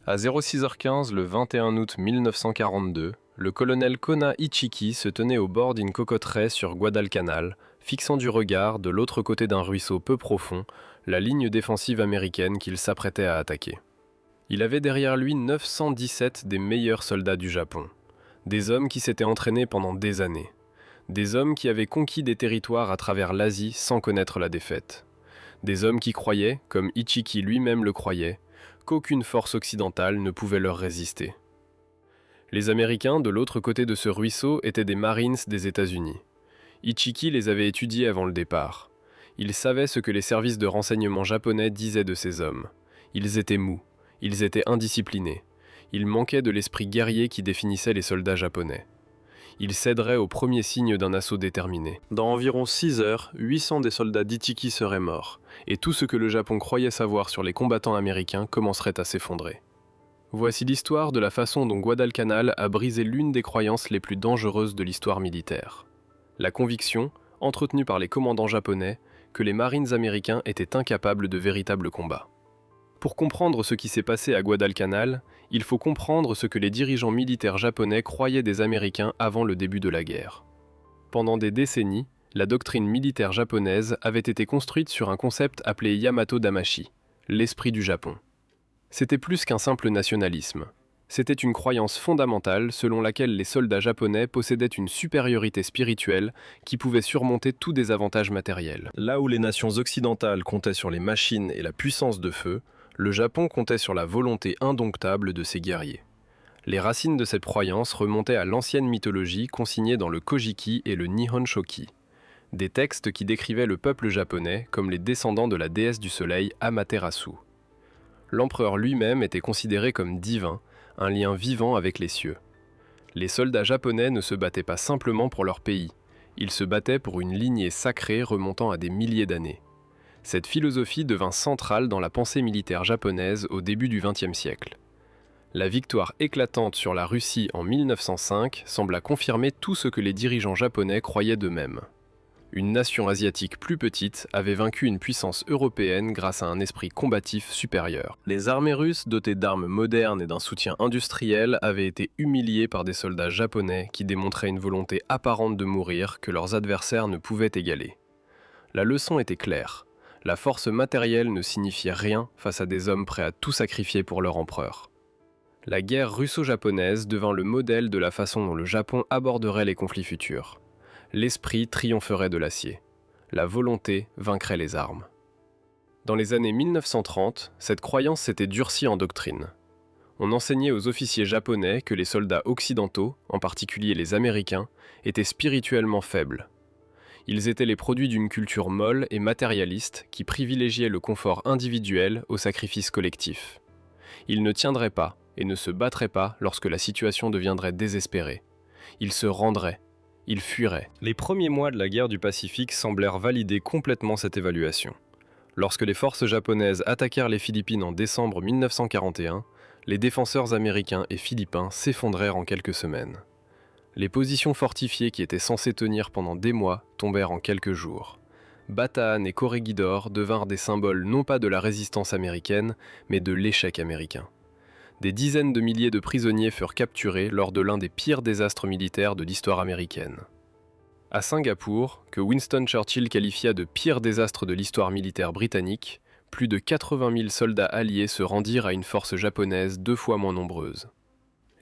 À 06h15 le 21 août 1942, le colonel Kona Ichiki se tenait au bord d'une cocotteraie sur Guadalcanal, fixant du regard, de l'autre côté d'un ruisseau peu profond, la ligne défensive américaine qu'il s'apprêtait à attaquer. Il avait derrière lui 917 des meilleurs soldats du Japon, des hommes qui s'étaient entraînés pendant des années, des hommes qui avaient conquis des territoires à travers l'Asie sans connaître la défaite, des hommes qui croyaient, comme Ichiki lui-même le croyait, qu'aucune force occidentale ne pouvait leur résister. Les Américains, de l'autre côté de ce ruisseau, étaient des Marines des États-Unis. Ichiki les avait étudiés avant le départ. Il savait ce que les services de renseignement japonais disaient de ces hommes. Ils étaient mous, ils étaient indisciplinés. Ils manquaient de l'esprit guerrier qui définissait les soldats japonais. Ils céderaient au premier signe d'un assaut déterminé. Dans environ 6 heures, 800 des soldats d'Ichiki seraient morts, et tout ce que le Japon croyait savoir sur les combattants américains commencerait à s'effondrer. Voici l'histoire de la façon dont Guadalcanal a brisé l'une des croyances les plus dangereuses de l'histoire militaire. La conviction, entretenue par les commandants japonais, que les Marines américains étaient incapables de véritables combats. Pour comprendre ce qui s'est passé à Guadalcanal, il faut comprendre ce que les dirigeants militaires japonais croyaient des Américains avant le début de la guerre. Pendant des décennies, la doctrine militaire japonaise avait été construite sur un concept appelé Yamato Damashi, l'esprit du Japon. C'était plus qu'un simple nationalisme. C'était une croyance fondamentale selon laquelle les soldats japonais possédaient une supériorité spirituelle qui pouvait surmonter tous désavantages matériels. Là où les nations occidentales comptaient sur les machines et la puissance de feu, le Japon comptait sur la volonté indomptable de ses guerriers. Les racines de cette croyance remontaient à l'ancienne mythologie consignée dans le Kojiki et le Nihon Shoki, des textes qui décrivaient le peuple japonais comme les descendants de la déesse du soleil Amaterasu. L'empereur lui-même était considéré comme divin, un lien vivant avec les cieux. Les soldats japonais ne se battaient pas simplement pour leur pays, ils se battaient pour une lignée sacrée remontant à des milliers d'années. Cette philosophie devint centrale dans la pensée militaire japonaise au début du XXe siècle. La victoire éclatante sur la Russie en 1905 sembla confirmer tout ce que les dirigeants japonais croyaient d'eux-mêmes. Une nation asiatique plus petite avait vaincu une puissance européenne grâce à un esprit combatif supérieur. Les armées russes, dotées d'armes modernes et d'un soutien industriel, avaient été humiliées par des soldats japonais qui démontraient une volonté apparente de mourir que leurs adversaires ne pouvaient égaler. La leçon était claire. La force matérielle ne signifiait rien face à des hommes prêts à tout sacrifier pour leur empereur. La guerre russo-japonaise devint le modèle de la façon dont le Japon aborderait les conflits futurs. L'esprit triompherait de l'acier. La volonté vaincrait les armes. Dans les années 1930, cette croyance s'était durcie en doctrine. On enseignait aux officiers japonais que les soldats occidentaux, en particulier les Américains, étaient spirituellement faibles. Ils étaient les produits d'une culture molle et matérialiste qui privilégiait le confort individuel au sacrifice collectif. Ils ne tiendraient pas et ne se battraient pas lorsque la situation deviendrait désespérée. Ils se rendraient, ils fuiraient. Les premiers mois de la guerre du Pacifique semblèrent valider complètement cette évaluation. Lorsque les forces japonaises attaquèrent les Philippines en décembre 1941, les défenseurs américains et philippins s'effondrèrent en quelques semaines. Les positions fortifiées qui étaient censées tenir pendant des mois tombèrent en quelques jours. Bataan et Corregidor devinrent des symboles non pas de la résistance américaine, mais de l'échec américain. Des dizaines de milliers de prisonniers furent capturés lors de l'un des pires désastres militaires de l'histoire américaine. À Singapour, que Winston Churchill qualifia de pire désastre de l'histoire militaire britannique, plus de 80 000 soldats alliés se rendirent à une force japonaise 2 fois moins nombreuse.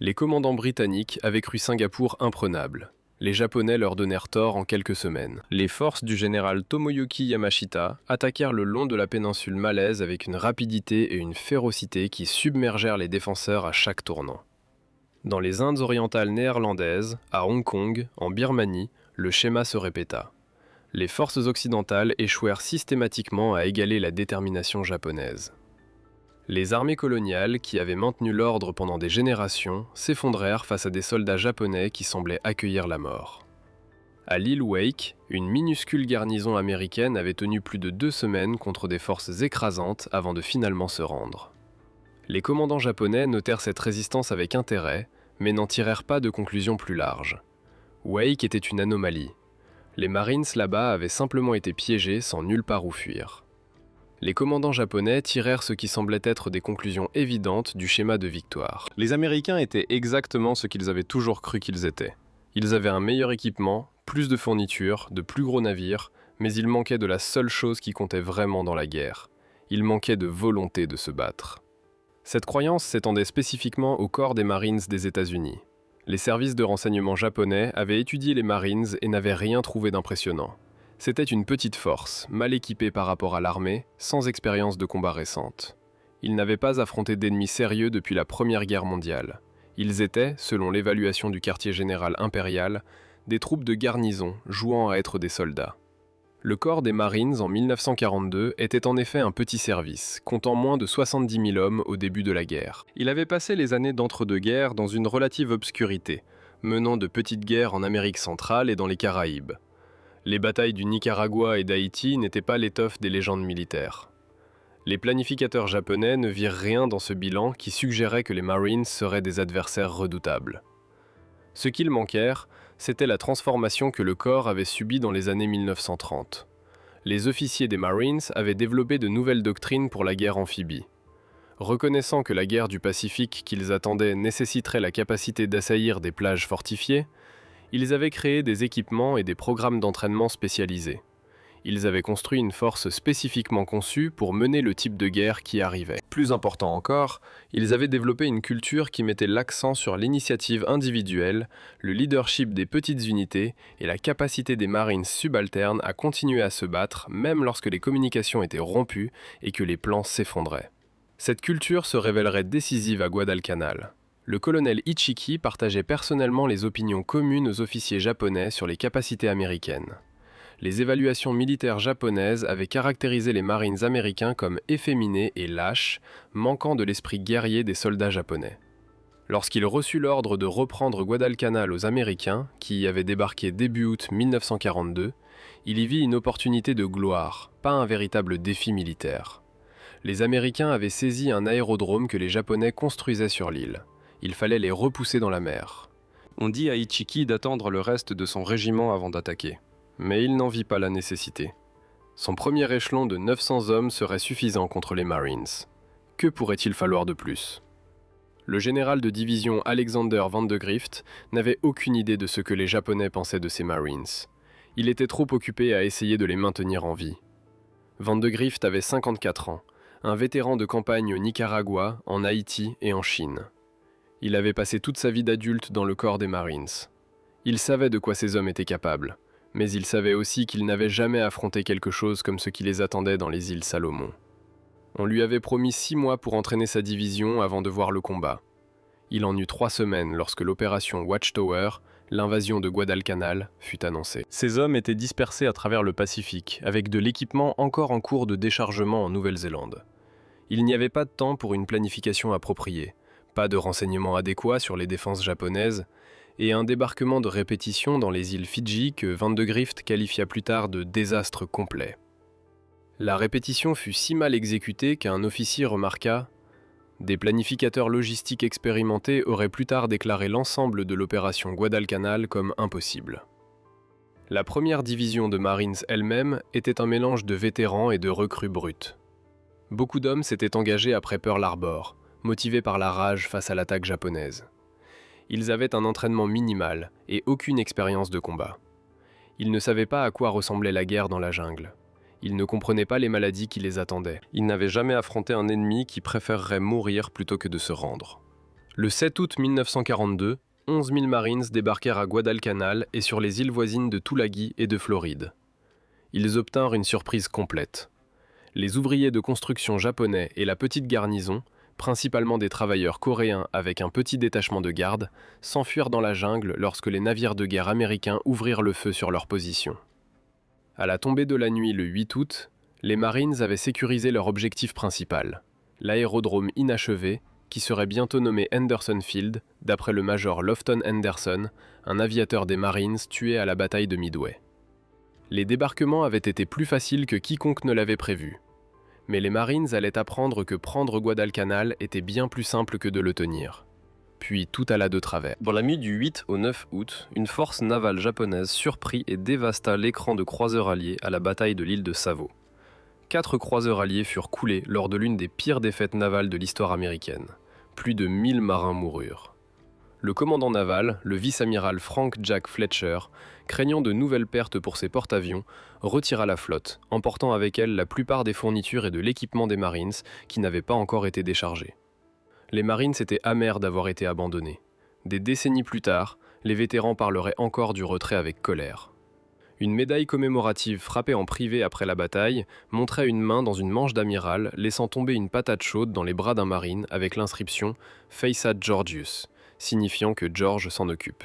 Les commandants britanniques avaient cru Singapour imprenable. Les Japonais leur donnèrent tort en quelques semaines. Les forces du général Tomoyuki Yamashita attaquèrent le long de la péninsule malaise avec une rapidité et une férocité qui submergèrent les défenseurs à chaque tournant. Dans les Indes orientales néerlandaises, à Hong Kong, en Birmanie, le schéma se répéta. Les forces occidentales échouèrent systématiquement à égaler la détermination japonaise. Les armées coloniales, qui avaient maintenu l'ordre pendant des générations, s'effondrèrent face à des soldats japonais qui semblaient accueillir la mort. À l'île Wake, une minuscule garnison américaine avait tenu plus de 2 semaines contre des forces écrasantes avant de finalement se rendre. Les commandants japonais notèrent cette résistance avec intérêt, mais n'en tirèrent pas de conclusion plus large. Wake était une anomalie. Les Marines là-bas avaient simplement été piégés sans nulle part où fuir. Les commandants japonais tirèrent ce qui semblait être des conclusions évidentes du schéma de victoire. Les Américains étaient exactement ce qu'ils avaient toujours cru qu'ils étaient. Ils avaient un meilleur équipement, plus de fournitures, de plus gros navires, mais il manquait de la seule chose qui comptait vraiment dans la guerre. Il manquait de volonté de se battre. Cette croyance s'étendait spécifiquement au corps des Marines des États-Unis. Les services de renseignement japonais avaient étudié les Marines et n'avaient rien trouvé d'impressionnant. C'était une petite force, mal équipée par rapport à l'armée, sans expérience de combat récente. Ils n'avaient pas affronté d'ennemis sérieux depuis la Première Guerre mondiale. Ils étaient, selon l'évaluation du quartier général impérial, des troupes de garnison jouant à être des soldats. Le corps des Marines en 1942 était en effet un petit service, comptant moins de 70 000 hommes au début de la guerre. Il avait passé les années d'entre-deux-guerres dans une relative obscurité, menant de petites guerres en Amérique centrale et dans les Caraïbes. Les batailles du Nicaragua et d'Haïti n'étaient pas l'étoffe des légendes militaires. Les planificateurs japonais ne virent rien dans ce bilan qui suggérait que les Marines seraient des adversaires redoutables. Ce qu'ils manquèrent, c'était la transformation que le corps avait subie dans les années 1930. Les officiers des Marines avaient développé de nouvelles doctrines pour la guerre amphibie. Reconnaissant que la guerre du Pacifique qu'ils attendaient nécessiterait la capacité d'assaillir des plages fortifiées, ils avaient créé des équipements et des programmes d'entraînement spécialisés. Ils avaient construit une force spécifiquement conçue pour mener le type de guerre qui arrivait. Plus important encore, ils avaient développé une culture qui mettait l'accent sur l'initiative individuelle, le leadership des petites unités et la capacité des Marines subalternes à continuer à se battre même lorsque les communications étaient rompues et que les plans s'effondraient. Cette culture se révélerait décisive à Guadalcanal. Le colonel Ichiki partageait personnellement les opinions communes aux officiers japonais sur les capacités américaines. Les évaluations militaires japonaises avaient caractérisé les Marines américains comme efféminés et lâches, manquant de l'esprit guerrier des soldats japonais. Lorsqu'il reçut l'ordre de reprendre Guadalcanal aux Américains, qui y avaient débarqué début août 1942, il y vit une opportunité de gloire, pas un véritable défi militaire. Les Américains avaient saisi un aérodrome que les Japonais construisaient sur l'île. Il fallait les repousser dans la mer. On dit à Ichiki d'attendre le reste de son régiment avant d'attaquer. Mais il n'en vit pas la nécessité. Son premier échelon de 900 hommes serait suffisant contre les Marines. Que pourrait-il falloir de plus? Le général de division Alexander Van de Grift n'avait aucune idée de ce que les Japonais pensaient de ces Marines. Il était trop occupé à essayer de les maintenir en vie. Van de Grift avait 54 ans, un vétéran de campagne au Nicaragua, en Haïti et en Chine. Il avait passé toute sa vie d'adulte dans le corps des Marines. Il savait de quoi ces hommes étaient capables. Mais il savait aussi qu'il n'avait jamais affronté quelque chose comme ce qui les attendait dans les îles Salomon. On lui avait promis 6 mois pour entraîner sa division avant de voir le combat. Il en eut 3 semaines lorsque l'opération Watchtower, l'invasion de Guadalcanal, fut annoncée. Ces hommes étaient dispersés à travers le Pacifique, avec de l'équipement encore en cours de déchargement en Nouvelle-Zélande. Il n'y avait pas de temps pour une planification appropriée, pas de renseignements adéquats sur les défenses japonaises, et un débarquement de répétition dans les îles Fidji que Van de Grift qualifia plus tard de désastre complet. La répétition fut si mal exécutée qu'un officier remarqua « Des planificateurs logistiques expérimentés auraient plus tard déclaré l'ensemble de l'opération Guadalcanal comme impossible ». La première division de Marines elle-même était un mélange de vétérans et de recrues brutes. Beaucoup d'hommes s'étaient engagés après Pearl Harbor, motivés par la rage face à l'attaque japonaise. Ils avaient un entraînement minimal et aucune expérience de combat. Ils ne savaient pas à quoi ressemblait la guerre dans la jungle. Ils ne comprenaient pas les maladies qui les attendaient. Ils n'avaient jamais affronté un ennemi qui préférerait mourir plutôt que de se rendre. Le 7 août 1942, 11 000 Marines débarquèrent à Guadalcanal et sur les îles voisines de Tulagi et de Floride. Ils obtinrent une surprise complète. Les ouvriers de construction japonais et la petite garnison, principalement des travailleurs coréens avec un petit détachement de garde, s'enfuirent dans la jungle lorsque les navires de guerre américains ouvrirent le feu sur leur position. À la tombée de la nuit le 8 août, les Marines avaient sécurisé leur objectif principal, l'aérodrome inachevé, qui serait bientôt nommé Henderson Field, d'après le major Lofton Henderson, un aviateur des Marines tué à la bataille de Midway. Les débarquements avaient été plus faciles que quiconque ne l'avait prévu. Mais les Marines allaient apprendre que prendre Guadalcanal était bien plus simple que de le tenir. Puis tout alla de travers. Dans la nuit du 8 au 9 août, une force navale japonaise surprit et dévasta l'écran de croiseurs alliés à la bataille de l'île de Savo. 4 croiseurs alliés furent coulés lors de l'une des pires défaites navales de l'histoire américaine. Plus de 1000 marins moururent. Le commandant naval, le vice-amiral Frank Jack Fletcher, craignant de nouvelles pertes pour ses porte-avions, retira la flotte, emportant avec elle la plupart des fournitures et de l'équipement des Marines qui n'avaient pas encore été déchargés. Les Marines étaient amers d'avoir été abandonnés. Des décennies plus tard, les vétérans parleraient encore du retrait avec colère. Une médaille commémorative frappée en privé après la bataille montrait une main dans une manche d'amiral laissant tomber une patate chaude dans les bras d'un marine avec l'inscription « Feissat Georgius », signifiant que George s'en occupe.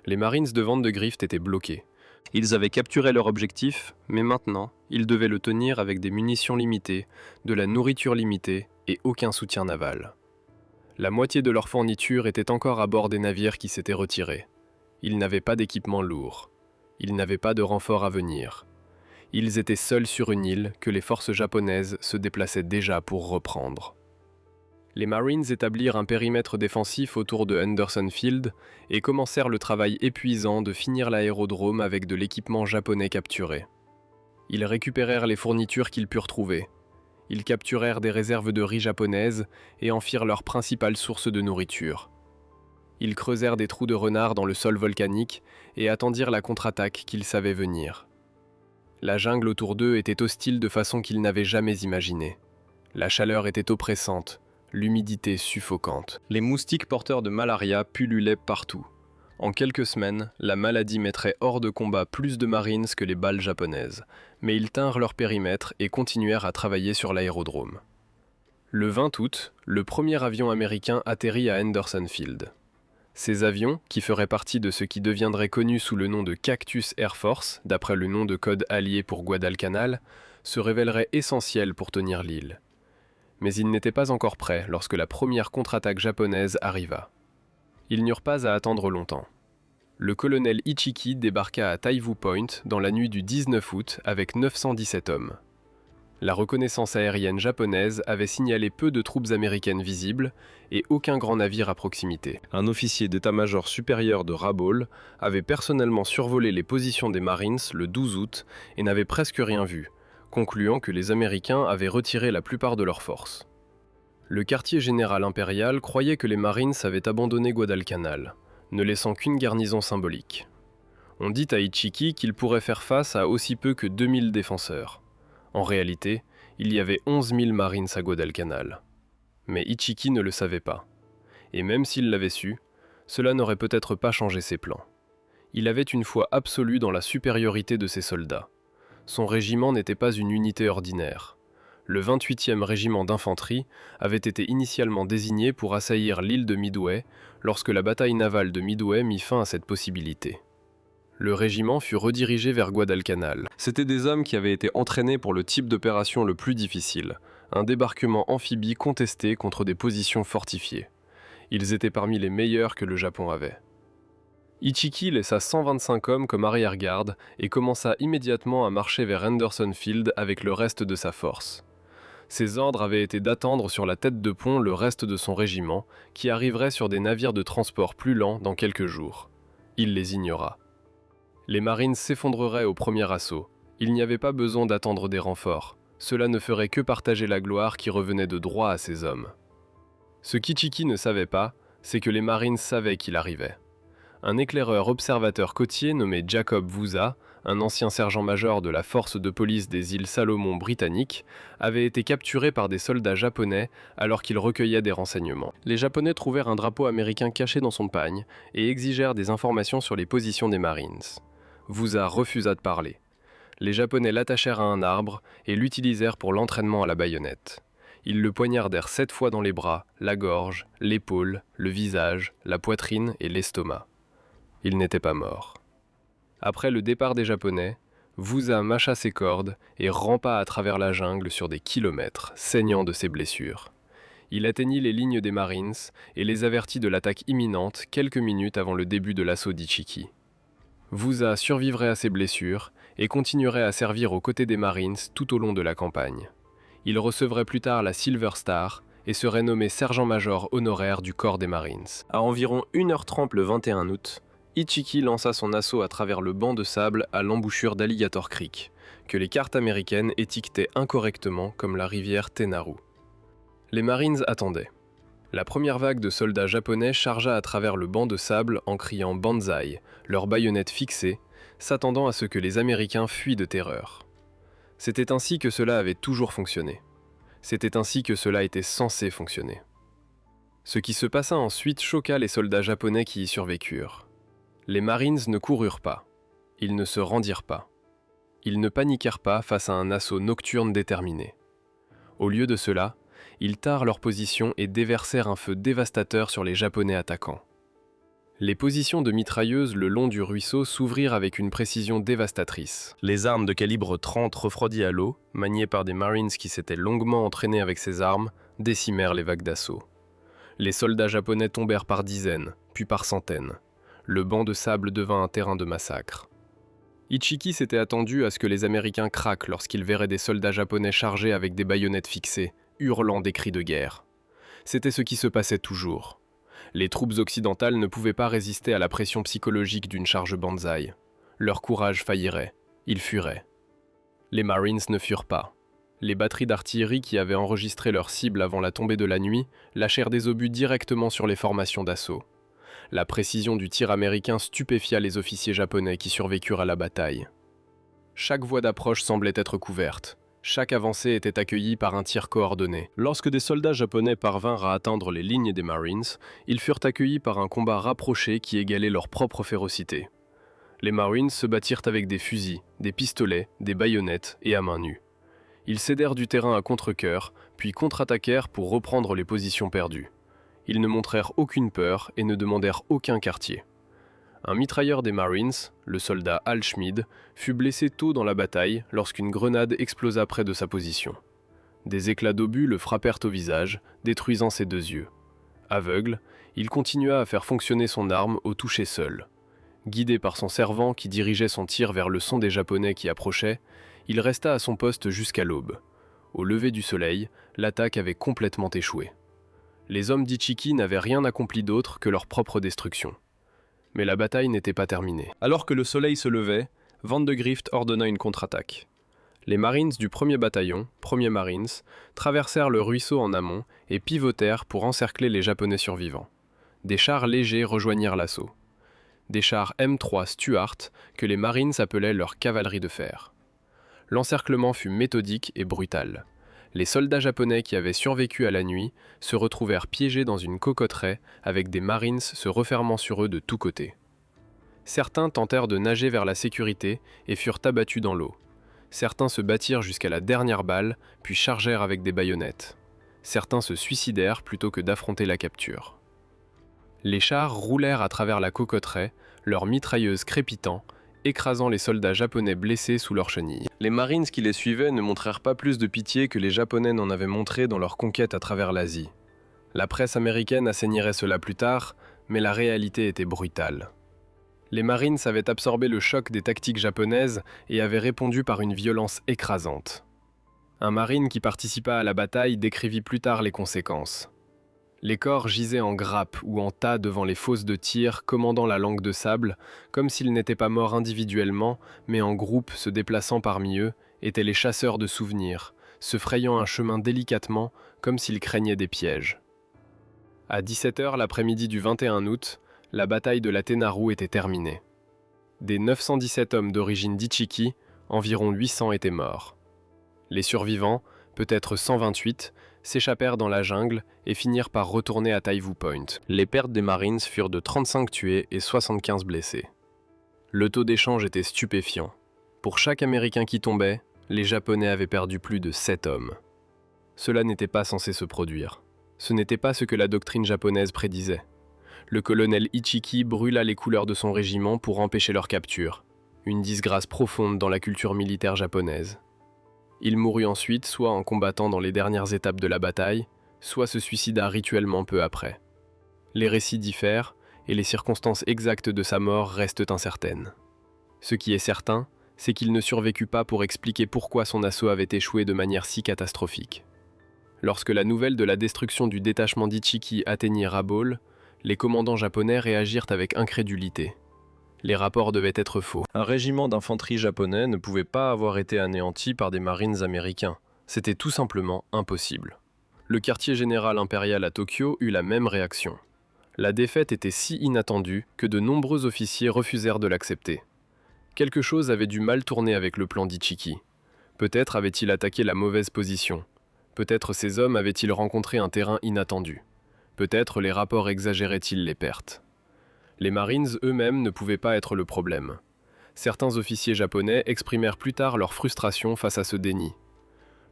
Les Marines de Vandegrift étaient bloqués. Ils avaient capturé leur objectif, mais maintenant, ils devaient le tenir avec des munitions limitées, de la nourriture limitée et aucun soutien naval. La moitié de leur fourniture était encore à bord des navires qui s'étaient retirés. Ils n'avaient pas d'équipement lourd. Ils n'avaient pas de renfort à venir. Ils étaient seuls sur une île que les forces japonaises se déplaçaient déjà pour reprendre. Les Marines établirent un périmètre défensif autour de Henderson Field et commencèrent le travail épuisant de finir l'aérodrome avec de l'équipement japonais capturé. Ils récupérèrent les fournitures qu'ils purent trouver. Ils capturèrent des réserves de riz japonaises et en firent leur principale source de nourriture. Ils creusèrent des trous de renard dans le sol volcanique et attendirent la contre-attaque qu'ils savaient venir. La jungle autour d'eux était hostile de façon qu'ils n'avaient jamais imaginée. La chaleur était oppressante, l'humidité suffocante. Les moustiques porteurs de malaria pullulaient partout. En quelques semaines, la maladie mettrait hors de combat plus de Marines que les balles japonaises, mais ils tinrent leur périmètre et continuèrent à travailler sur l'aérodrome. Le 20 août, le premier avion américain atterrit à Henderson Field. Ces avions, qui feraient partie de ce qui deviendrait connu sous le nom de Cactus Air Force, d'après le nom de code allié pour Guadalcanal, se révéleraient essentiels pour tenir l'île. Mais ils n'étaient pas encore prêts lorsque la première contre-attaque japonaise arriva. Ils n'eurent pas à attendre longtemps. Le colonel Ichiki débarqua à Taivu Point dans la nuit du 19 août avec 917 hommes. La reconnaissance aérienne japonaise avait signalé peu de troupes américaines visibles et aucun grand navire à proximité. Un officier d'état-major supérieur de Rabaul avait personnellement survolé les positions des Marines le 12 août et n'avait presque rien vu, concluant que les Américains avaient retiré la plupart de leurs forces. Le quartier général impérial croyait que les Marines avaient abandonné Guadalcanal, ne laissant qu'une garnison symbolique. On dit à Ichiki qu'il pourrait faire face à aussi peu que 2000 défenseurs. En réalité, il y avait 11 000 Marines à Guadalcanal. Mais Ichiki ne le savait pas. Et même s'il l'avait su, cela n'aurait peut-être pas changé ses plans. Il avait une foi absolue dans la supériorité de ses soldats. Son régiment n'était pas une unité ordinaire. Le 28e régiment d'infanterie avait été initialement désigné pour assaillir l'île de Midway lorsque la bataille navale de Midway mit fin à cette possibilité. Le régiment fut redirigé vers Guadalcanal. C'étaient des hommes qui avaient été entraînés pour le type d'opération le plus difficile, un débarquement amphibie contesté contre des positions fortifiées. Ils étaient parmi les meilleurs que le Japon avait. Ichiki laissa 125 hommes comme arrière-garde et commença immédiatement à marcher vers Henderson Field avec le reste de sa force. Ses ordres avaient été d'attendre sur la tête de pont le reste de son régiment, qui arriverait sur des navires de transport plus lents dans quelques jours. Il les ignora. Les Marines s'effondreraient au premier assaut. Il n'y avait pas besoin d'attendre des renforts. Cela ne ferait que partager la gloire qui revenait de droit à ces hommes. Ce qu'Ichiki ne savait pas, c'est que les Marines savaient qu'il arrivait. Un éclaireur observateur côtier nommé Jacob Vuza, un ancien sergent-major de la force de police des îles Salomon britanniques, avait été capturé par des soldats japonais alors qu'il recueillait des renseignements. Les Japonais trouvèrent un drapeau américain caché dans son pagne et exigèrent des informations sur les positions des Marines. Vuza refusa de parler. Les Japonais l'attachèrent à un arbre et l'utilisèrent pour l'entraînement à la baïonnette. Ils le poignardèrent 7 fois dans les bras, la gorge, l'épaule, le visage, la poitrine et l'estomac. Il n'était pas mort. Après le départ des Japonais, Vuza mâcha ses cordes et rampa à travers la jungle sur des kilomètres, saignant de ses blessures. Il atteignit les lignes des Marines et les avertit de l'attaque imminente quelques minutes avant le début de l'assaut d'Ichiki. Vuza survivrait à ses blessures et continuerait à servir aux côtés des Marines tout au long de la campagne. Il recevrait plus tard la Silver Star et serait nommé sergent-major honoraire du corps des Marines. À environ 1h30 le 21 août, Ichiki lança son assaut à travers le banc de sable à l'embouchure d'Alligator Creek, que les cartes américaines étiquetaient incorrectement comme la rivière Tenaru. Les Marines attendaient. La première vague de soldats japonais chargea à travers le banc de sable en criant « Banzai », leurs baïonnettes fixées, s'attendant à ce que les Américains fuient de terreur. C'était ainsi que cela avait toujours fonctionné. C'était ainsi que cela était censé fonctionner. Ce qui se passa ensuite choqua les soldats japonais qui y survécurent. Les Marines ne coururent pas. Ils ne se rendirent pas. Ils ne paniquèrent pas face à un assaut nocturne déterminé. Au lieu de cela, ils tinrent leur position et déversèrent un feu dévastateur sur les Japonais attaquants. Les positions de mitrailleuses le long du ruisseau s'ouvrirent avec une précision dévastatrice. Les armes de calibre 30 refroidies à l'eau, maniées par des Marines qui s'étaient longuement entraînés avec ces armes, décimèrent les vagues d'assaut. Les soldats japonais tombèrent par dizaines, puis par centaines. Le banc de sable devint un terrain de massacre. Ichiki s'était attendu à ce que les Américains craquent lorsqu'ils verraient des soldats japonais chargés avec des baïonnettes fixées, hurlant des cris de guerre. C'était ce qui se passait toujours. Les troupes occidentales ne pouvaient pas résister à la pression psychologique d'une charge Banzai. Leur courage faillirait. Ils fuiraient. Les Marines ne furent pas. Les batteries d'artillerie qui avaient enregistré leur cible avant la tombée de la nuit lâchèrent des obus directement sur les formations d'assaut. La précision du tir américain stupéfia les officiers japonais qui survécurent à la bataille. Chaque voie d'approche semblait être couverte. Chaque avancée était accueillie par un tir coordonné. Lorsque des soldats japonais parvinrent à atteindre les lignes des Marines, ils furent accueillis par un combat rapproché qui égalait leur propre férocité. Les Marines se battirent avec des fusils, des pistolets, des baïonnettes et à main nue. Ils cédèrent du terrain à contre-cœur, puis contre-attaquèrent pour reprendre les positions perdues. Ils ne montrèrent aucune peur et ne demandèrent aucun quartier. Un mitrailleur des Marines, le soldat Al Schmid, fut blessé tôt dans la bataille lorsqu'une grenade explosa près de sa position. Des éclats d'obus le frappèrent au visage, détruisant ses deux yeux. Aveugle, il continua à faire fonctionner son arme au toucher seul. Guidé par son servant qui dirigeait son tir vers le son des Japonais qui approchaient, il resta à son poste jusqu'à l'aube. Au lever du soleil, l'attaque avait complètement échoué. Les hommes d'Ichiki n'avaient rien accompli d'autre que leur propre destruction. Mais la bataille n'était pas terminée. Alors que le soleil se levait, Vandegrift ordonna une contre-attaque. Les Marines du 1er bataillon, 1er Marines, traversèrent le ruisseau en amont et pivotèrent pour encercler les Japonais survivants. Des chars légers rejoignirent l'assaut. Des chars M3 Stuart que les Marines appelaient leur cavalerie de fer. L'encerclement fut méthodique et brutal. Les soldats japonais qui avaient survécu à la nuit se retrouvèrent piégés dans une cocotteraie avec des Marines se refermant sur eux de tous côtés. Certains tentèrent de nager vers la sécurité et furent abattus dans l'eau. Certains se battirent jusqu'à la dernière balle, puis chargèrent avec des baïonnettes. Certains se suicidèrent plutôt que d'affronter la capture. Les chars roulèrent à travers la cocotteraie, leurs mitrailleuses crépitant, écrasant les soldats japonais blessés sous leurs chenilles. Les Marines qui les suivaient ne montrèrent pas plus de pitié que les Japonais n'en avaient montré dans leur conquête à travers l'Asie. La presse américaine assainirait cela plus tard, mais la réalité était brutale. Les Marines avaient absorbé le choc des tactiques japonaises et avaient répondu par une violence écrasante. Un Marine qui participa à la bataille décrivit plus tard les conséquences. Les corps gisaient en grappes ou en tas devant les fosses de tir commandant la langue de sable, comme s'ils n'étaient pas morts individuellement, mais en groupe se déplaçant parmi eux, étaient les chasseurs de souvenirs, se frayant un chemin délicatement, comme s'ils craignaient des pièges. À 17h l'après-midi du 21 août, la bataille de la Tenaru était terminée. Des 917 hommes d'origine d'Ichiki, environ 800 étaient morts. Les survivants, peut-être 128, s'échappèrent dans la jungle et finirent par retourner à Taivu Point. Les pertes des Marines furent de 35 tués et 75 blessés. Le taux d'échange était stupéfiant. Pour chaque Américain qui tombait, les Japonais avaient perdu plus de 7 hommes. Cela n'était pas censé se produire. Ce n'était pas ce que la doctrine japonaise prédisait. Le colonel Ichiki brûla les couleurs de son régiment pour empêcher leur capture. Une disgrâce profonde dans la culture militaire japonaise. Il mourut ensuite soit en combattant dans les dernières étapes de la bataille, soit se suicida rituellement peu après. Les récits diffèrent, et les circonstances exactes de sa mort restent incertaines. Ce qui est certain, c'est qu'il ne survécut pas pour expliquer pourquoi son assaut avait échoué de manière si catastrophique. Lorsque la nouvelle de la destruction du détachement d'Ichiki atteignit Rabaul, les commandants japonais réagirent avec incrédulité. Les rapports devaient être faux. Un régiment d'infanterie japonais ne pouvait pas avoir été anéanti par des marines américains. C'était tout simplement impossible. Le quartier général impérial à Tokyo eut la même réaction. La défaite était si inattendue que de nombreux officiers refusèrent de l'accepter. Quelque chose avait dû mal tourner avec le plan d'Ichiki. Peut-être avait-il attaqué la mauvaise position. Peut-être ces hommes avaient-ils rencontré un terrain inattendu. Peut-être les rapports exagéraient-ils les pertes. Les Marines eux-mêmes ne pouvaient pas être le problème. Certains officiers japonais exprimèrent plus tard leur frustration face à ce déni.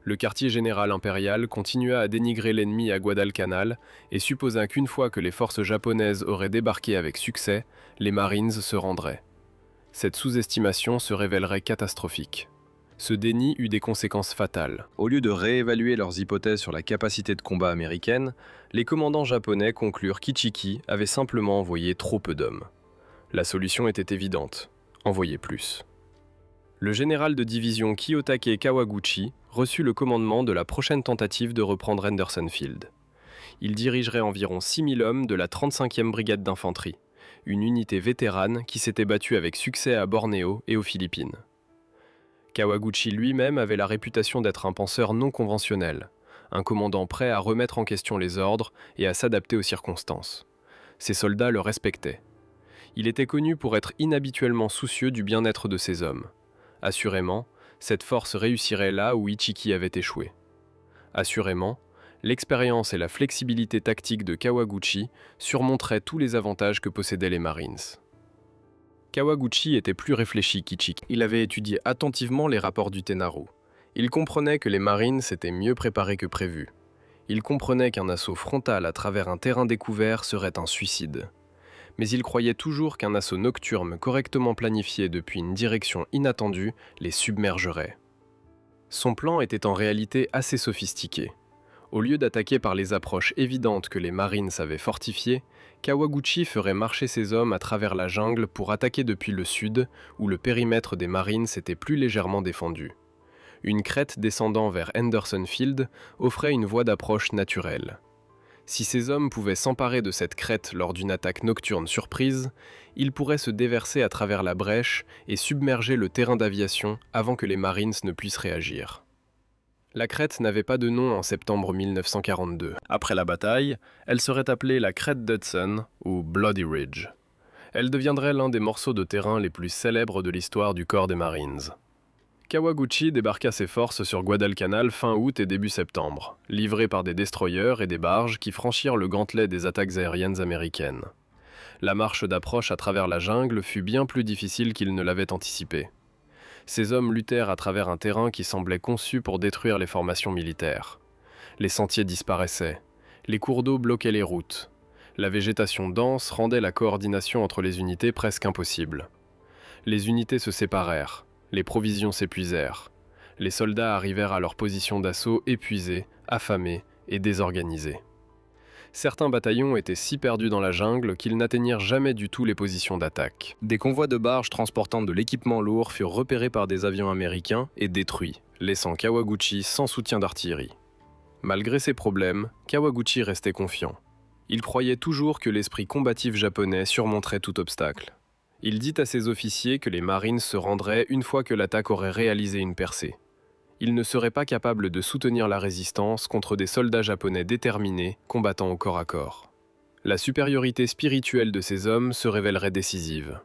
Le quartier général impérial continua à dénigrer l'ennemi à Guadalcanal et supposa qu'une fois que les forces japonaises auraient débarqué avec succès, les Marines se rendraient. Cette sous-estimation se révélerait catastrophique. Ce déni eut des conséquences fatales. Au lieu de réévaluer leurs hypothèses sur la capacité de combat américaine, les commandants japonais conclurent qu'Ichiki avait simplement envoyé trop peu d'hommes. La solution était évidente, envoyer plus. Le général de division Kiyotake Kawaguchi reçut le commandement de la prochaine tentative de reprendre Henderson Field. Il dirigerait environ 6000 hommes de la 35e brigade d'infanterie, une unité vétérane qui s'était battue avec succès à Bornéo et aux Philippines. Kawaguchi lui-même avait la réputation d'être un penseur non conventionnel, un commandant prêt à remettre en question les ordres et à s'adapter aux circonstances. Ses soldats le respectaient. Il était connu pour être inhabituellement soucieux du bien-être de ses hommes. Assurément, cette force réussirait là où Ichiki avait échoué. Assurément, l'expérience et la flexibilité tactique de Kawaguchi surmonteraient tous les avantages que possédaient les Marines. Kawaguchi était plus réfléchi qu'Ichiki. Il avait étudié attentivement les rapports du Tenaru. Il comprenait que les Marines s'étaient mieux préparés que prévu. Il comprenait qu'un assaut frontal à travers un terrain découvert serait un suicide. Mais il croyait toujours qu'un assaut nocturne correctement planifié depuis une direction inattendue les submergerait. Son plan était en réalité assez sophistiqué. Au lieu d'attaquer par les approches évidentes que les Marines avaient fortifiées, Kawaguchi ferait marcher ses hommes à travers la jungle pour attaquer depuis le sud, où le périmètre des Marines s'était plus légèrement défendu. Une crête descendant vers Henderson Field offrait une voie d'approche naturelle. Si ces hommes pouvaient s'emparer de cette crête lors d'une attaque nocturne surprise, ils pourraient se déverser à travers la brèche et submerger le terrain d'aviation avant que les Marines ne puissent réagir. La crête n'avait pas de nom en septembre 1942. Après la bataille, elle serait appelée la crête d'Hudson ou Bloody Ridge. Elle deviendrait l'un des morceaux de terrain les plus célèbres de l'histoire du corps des Marines. Kawaguchi débarqua ses forces sur Guadalcanal fin août et début septembre, livrés par des destroyers et des barges qui franchirent le gantelet des attaques aériennes américaines. La marche d'approche à travers la jungle fut bien plus difficile qu'ils ne l'avaient anticipé. Ces hommes luttèrent à travers un terrain qui semblait conçu pour détruire les formations militaires. Les sentiers disparaissaient, les cours d'eau bloquaient les routes. La végétation dense rendait la coordination entre les unités presque impossible. Les unités se séparèrent. Les provisions s'épuisèrent. Les soldats arrivèrent à leur position d'assaut épuisés, affamés et désorganisés. Certains bataillons étaient si perdus dans la jungle qu'ils n'atteignirent jamais du tout les positions d'attaque. Des convois de barges transportant de l'équipement lourd furent repérés par des avions américains et détruits, laissant Kawaguchi sans soutien d'artillerie. Malgré ces problèmes, Kawaguchi restait confiant. Il croyait toujours que l'esprit combatif japonais surmonterait tout obstacle. Il dit à ses officiers que les Marines se rendraient une fois que l'attaque aurait réalisé une percée. Ils ne seraient pas capables de soutenir la résistance contre des soldats japonais déterminés, combattant au corps à corps. La supériorité spirituelle de ces hommes se révélerait décisive.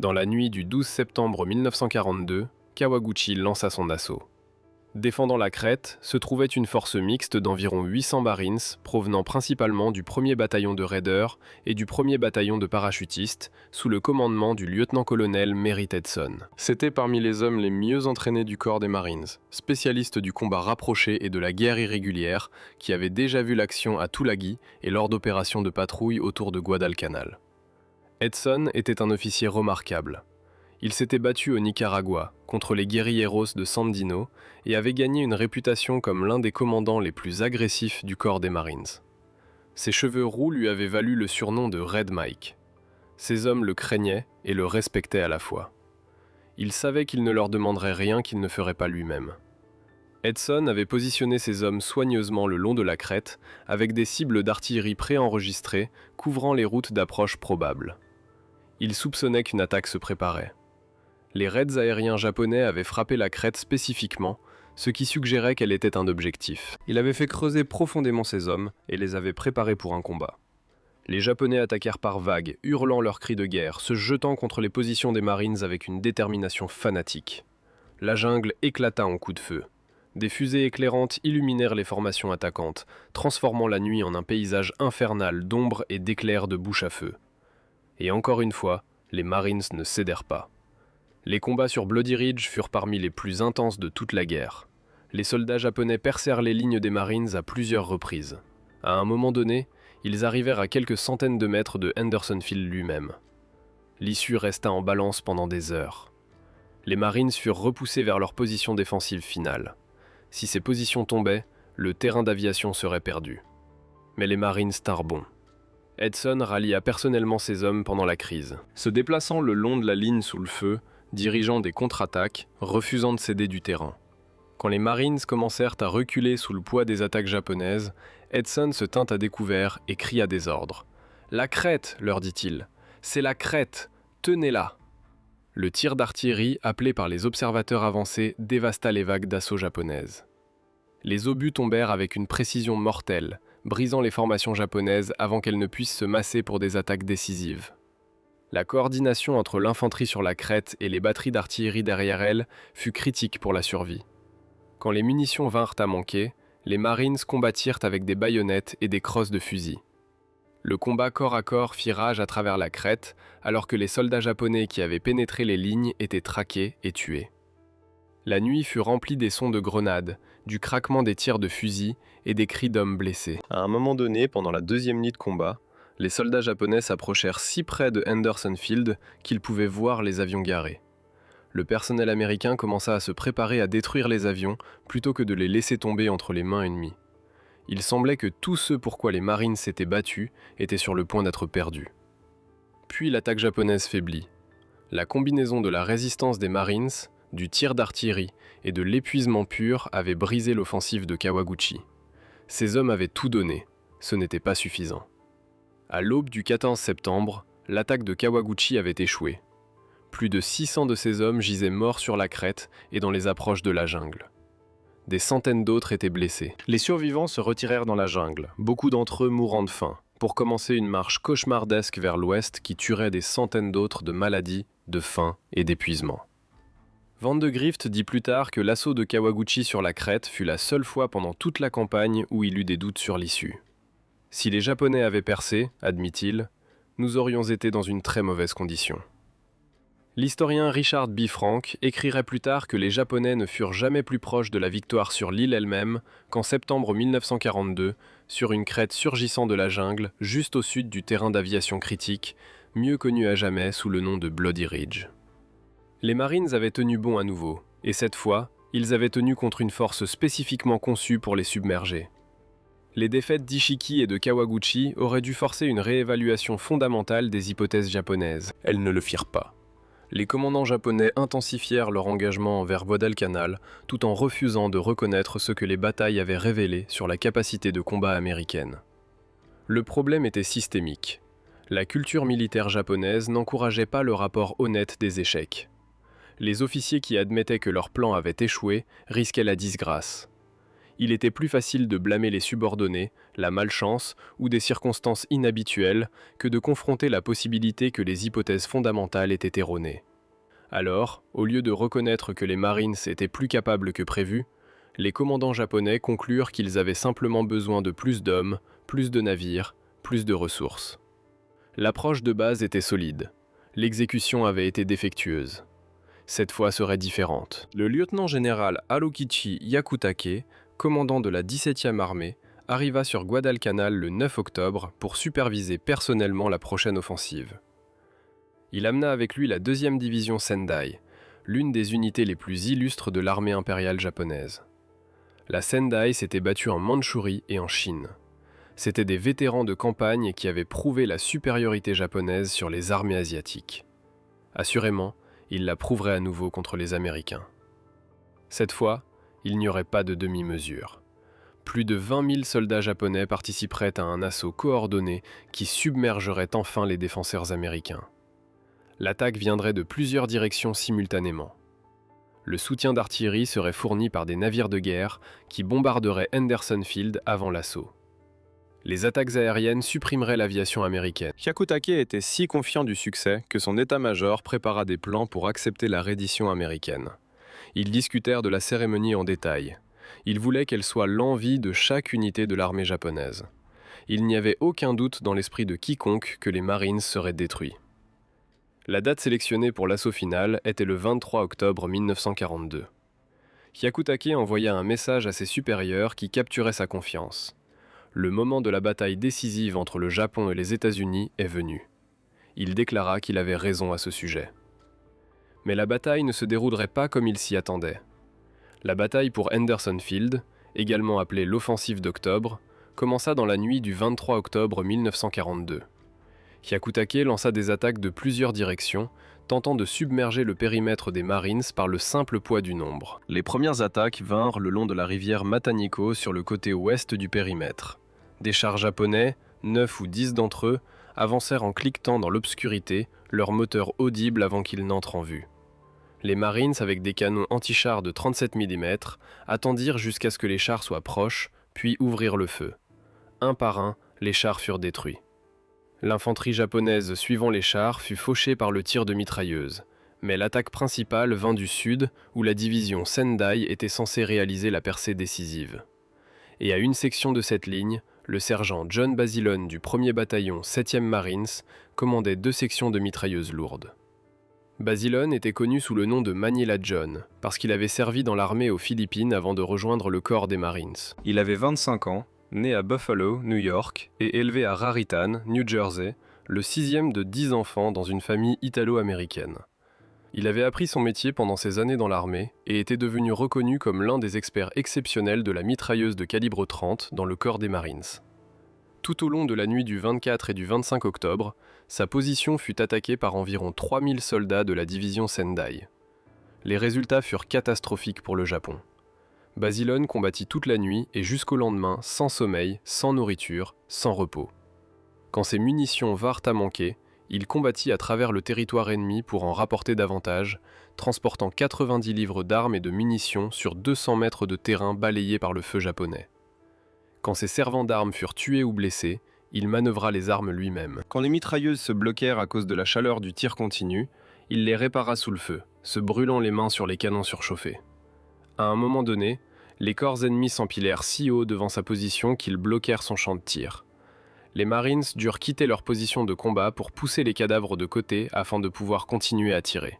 Dans la nuit du 12 septembre 1942, Kawaguchi lança son assaut. Défendant la crête se trouvait une force mixte d'environ 800 Marines provenant principalement du 1er bataillon de raiders et du 1er bataillon de parachutistes sous le commandement du lieutenant-colonel Merritt Edson. C'était parmi les hommes les mieux entraînés du corps des Marines, spécialistes du combat rapproché et de la guerre irrégulière qui avaient déjà vu l'action à Tulagi et lors d'opérations de patrouille autour de Guadalcanal. Edson était un officier remarquable. Il s'était battu au Nicaragua contre les guérilleros de Sandino et avait gagné une réputation comme l'un des commandants les plus agressifs du corps des Marines. Ses cheveux roux lui avaient valu le surnom de Red Mike. Ses hommes le craignaient et le respectaient à la fois. Il savait qu'il ne leur demanderait rien qu'il ne ferait pas lui-même. Edson avait positionné ses hommes soigneusement le long de la crête avec des cibles d'artillerie préenregistrées couvrant les routes d'approche probables. Il soupçonnait qu'une attaque se préparait. Les raids aériens japonais avaient frappé la Crète spécifiquement, ce qui suggérait qu'elle était un objectif. Il avait fait creuser profondément ses hommes et les avait préparés pour un combat. Les Japonais attaquèrent par vagues, hurlant leurs cris de guerre, se jetant contre les positions des Marines avec une détermination fanatique. La jungle éclata en coups de feu. Des fusées éclairantes illuminèrent les formations attaquantes, transformant la nuit en un paysage infernal d'ombres et d'éclairs de bouche à feu. Et encore une fois, les Marines ne cédèrent pas. Les combats sur Bloody Ridge furent parmi les plus intenses de toute la guerre. Les soldats japonais percèrent les lignes des Marines à plusieurs reprises. À un moment donné, ils arrivèrent à quelques centaines de mètres de Henderson Field lui-même. L'issue resta en balance pendant des heures. Les Marines furent repoussés vers leur position défensive finale. Si ces positions tombaient, le terrain d'aviation serait perdu. Mais les Marines tinrent bon. Edson rallia personnellement ses hommes pendant la crise, se déplaçant le long de la ligne sous le feu, dirigeant des contre-attaques, refusant de céder du terrain. Quand les Marines commencèrent à reculer sous le poids des attaques japonaises, Edson se tint à découvert et cria des ordres. « La crête !» leur dit-il. « C'est la crête ! Tenez-la !» Le tir d'artillerie, appelé par les observateurs avancés, dévasta les vagues d'assaut japonaises. Les obus tombèrent avec une précision mortelle, brisant les formations japonaises avant qu'elles ne puissent se masser pour des attaques décisives. La coordination entre l'infanterie sur la crête et les batteries d'artillerie derrière elle fut critique pour la survie. Quand les munitions vinrent à manquer, les Marines combattirent avec des baïonnettes et des crosses de fusil. Le combat corps à corps fit rage à travers la crête, alors que les soldats japonais qui avaient pénétré les lignes étaient traqués et tués. La nuit fut remplie des sons de grenades, du craquement des tirs de fusil et des cris d'hommes blessés. À un moment donné, pendant la deuxième nuit de combat, les soldats japonais s'approchèrent si près de Henderson Field qu'ils pouvaient voir les avions garés. Le personnel américain commença à se préparer à détruire les avions plutôt que de les laisser tomber entre les mains ennemies. Il semblait que tout ce pourquoi les Marines s'étaient battus était sur le point d'être perdu. Puis l'attaque japonaise faiblit. La combinaison de la résistance des Marines, du tir d'artillerie et de l'épuisement pur avait brisé l'offensive de Kawaguchi. Ces hommes avaient tout donné, ce n'était pas suffisant. À l'aube du 14 septembre, l'attaque de Kawaguchi avait échoué. Plus de 600 de ces hommes gisaient morts sur la crête et dans les approches de la jungle. Des centaines d'autres étaient blessés. Les survivants se retirèrent dans la jungle, beaucoup d'entre eux mourant de faim, pour commencer une marche cauchemardesque vers l'ouest qui tuerait des centaines d'autres de maladies, de faim et d'épuisement. Vandegrift dit plus tard que l'assaut de Kawaguchi sur la crête fut la seule fois pendant toute la campagne où il eut des doutes sur l'issue. Si les Japonais avaient percé, admit-il, nous aurions été dans une très mauvaise condition. L'historien Richard B. Frank écrirait plus tard que les Japonais ne furent jamais plus proches de la victoire sur l'île elle-même qu'en septembre 1942, sur une crête surgissant de la jungle, juste au sud du terrain d'aviation critique, mieux connu à jamais sous le nom de Bloody Ridge. Les Marines avaient tenu bon à nouveau, et cette fois, ils avaient tenu contre une force spécifiquement conçue pour les submerger. Les défaites d'Ishiki et de Kawaguchi auraient dû forcer une réévaluation fondamentale des hypothèses japonaises. Elles ne le firent pas. Les commandants japonais intensifièrent leur engagement envers Guadalcanal tout en refusant de reconnaître ce que les batailles avaient révélé sur la capacité de combat américaine. Le problème était systémique. La culture militaire japonaise n'encourageait pas le rapport honnête des échecs. Les officiers qui admettaient que leur plan avait échoué risquaient la disgrâce. Il était plus facile de blâmer les subordonnés, la malchance ou des circonstances inhabituelles que de confronter la possibilité que les hypothèses fondamentales étaient erronées. Alors, au lieu de reconnaître que les Marines étaient plus capables que prévu, les commandants japonais conclurent qu'ils avaient simplement besoin de plus d'hommes, plus de navires, plus de ressources. L'approche de base était solide. L'exécution avait été défectueuse. Cette fois serait différente. Le lieutenant-général Harukichi Yakutake, commandant de la 17e armée, arriva sur Guadalcanal le 9 octobre pour superviser personnellement la prochaine offensive. Il amena avec lui la 2e division Sendai, l'une des unités les plus illustres de l'armée impériale japonaise. La Sendai s'était battue en Mandchourie et en Chine. C'étaient des vétérans de campagne qui avaient prouvé la supériorité japonaise sur les armées asiatiques. Assurément, ils la prouveraient à nouveau contre les Américains. Cette fois, il n'y aurait pas de demi-mesure. Plus de 20 000 soldats japonais participeraient à un assaut coordonné qui submergerait enfin les défenseurs américains. L'attaque viendrait de plusieurs directions simultanément. Le soutien d'artillerie serait fourni par des navires de guerre qui bombarderaient Henderson Field avant l'assaut. Les attaques aériennes supprimeraient l'aviation américaine. Hyakutake était si confiant du succès que son état-major prépara des plans pour accepter la reddition américaine. Ils discutèrent de la cérémonie en détail. Ils voulaient qu'elle soit l'envie de chaque unité de l'armée japonaise. Il n'y avait aucun doute dans l'esprit de quiconque que les Marines seraient détruits. La date sélectionnée pour l'assaut final était le 23 octobre 1942. Hyakutake envoya un message à ses supérieurs qui capturait sa confiance. Le moment de la bataille décisive entre le Japon et les États-Unis est venu. Il déclara qu'il avait raison à ce sujet. Mais la bataille ne se déroulerait pas comme il s'y attendait. La bataille pour Henderson Field, également appelée l'offensive d'octobre, commença dans la nuit du 23 octobre 1942. Hyakutake lança des attaques de plusieurs directions, tentant de submerger le périmètre des Marines par le simple poids du nombre. Les premières attaques vinrent le long de la rivière Mataniko sur le côté ouest du périmètre. Des chars japonais, 9 ou 10 d'entre eux, avancèrent en cliquetant dans l'obscurité, leur moteur audible avant qu'ils n'entrent en vue. Les Marines, avec des canons anti-chars de 37 mm, attendirent jusqu'à ce que les chars soient proches, puis ouvrirent le feu. Un par un, les chars furent détruits. L'infanterie japonaise suivant les chars fut fauchée par le tir de mitrailleuses, mais l'attaque principale vint du sud, où la division Sendai était censée réaliser la percée décisive. Et à une section de cette ligne, le sergent John Basilone du 1er bataillon 7e Marines commandait 2 sections de mitrailleuses lourdes. Basilone était connu sous le nom de Manila John, parce qu'il avait servi dans l'armée aux Philippines avant de rejoindre le corps des Marines. Il avait 25 ans, né à Buffalo, New York, et élevé à Raritan, New Jersey, le 6e de 10 enfants dans une famille italo-américaine. Il avait appris son métier pendant ses années dans l'armée et était devenu reconnu comme l'un des experts exceptionnels de la mitrailleuse de calibre 30 dans le corps des Marines. Tout au long de la nuit du 24 et du 25 octobre, sa position fut attaquée par environ 3000 soldats de la division Sendai. Les résultats furent catastrophiques pour le Japon. Basilone combattit toute la nuit et jusqu'au lendemain sans sommeil, sans nourriture, sans repos. Quand ses munitions vinrent à manquer, il combattit à travers le territoire ennemi pour en rapporter davantage, transportant 90 livres d'armes et de munitions sur 200 mètres de terrain balayés par le feu japonais. Quand ses servants d'armes furent tués ou blessés, il manœuvra les armes lui-même. Quand les mitrailleuses se bloquèrent à cause de la chaleur du tir continu, il les répara sous le feu, se brûlant les mains sur les canons surchauffés. À un moment donné, les corps ennemis s'empilèrent si haut devant sa position qu'ils bloquèrent son champ de tir. Les Marines durent quitter leur position de combat pour pousser les cadavres de côté afin de pouvoir continuer à tirer.